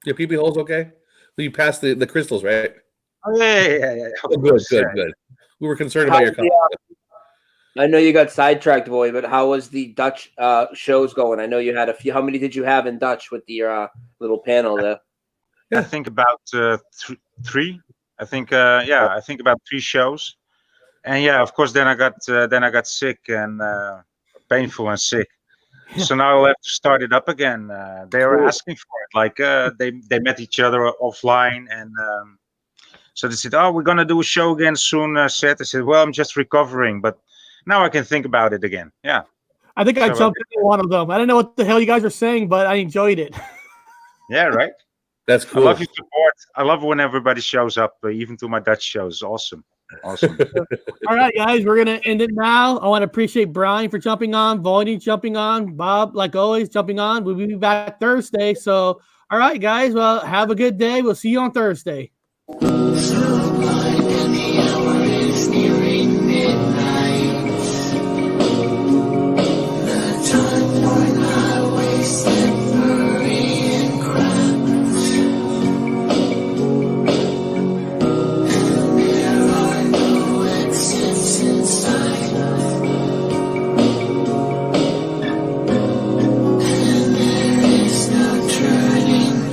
Your pee-pee hole's okay? You passed the crystals, right? Oh, yeah. Oh, good. We were concerned about your confidence. I know you got sidetracked, boy, but how was the Dutch shows going? I know you had a few. How many did you have in Dutch with your little panel there? I think about three. I think I think about 3 shows. And yeah, of course, then I got sick and painful and sick. So now I'll have to start it up again. They were asking for it. Like they met each other offline, and so they said, "Oh, we're gonna do a show again soon." Seth, I said, "Well, I'm just recovering, but now I can think about it again." Yeah. I think I jumped into one of them. I don't know what the hell you guys are saying, but I enjoyed it. Yeah, right. That's cool. I love your support. I love when everybody shows up, even to my Dutch shows. Awesome. Awesome. All right, guys, we're going to end it now. I want to appreciate Brian for jumping on, Voynich jumping on, Bob, like always, jumping on. We'll be back Thursday. So, all right, guys, well, have a good day. We'll see you on Thursday.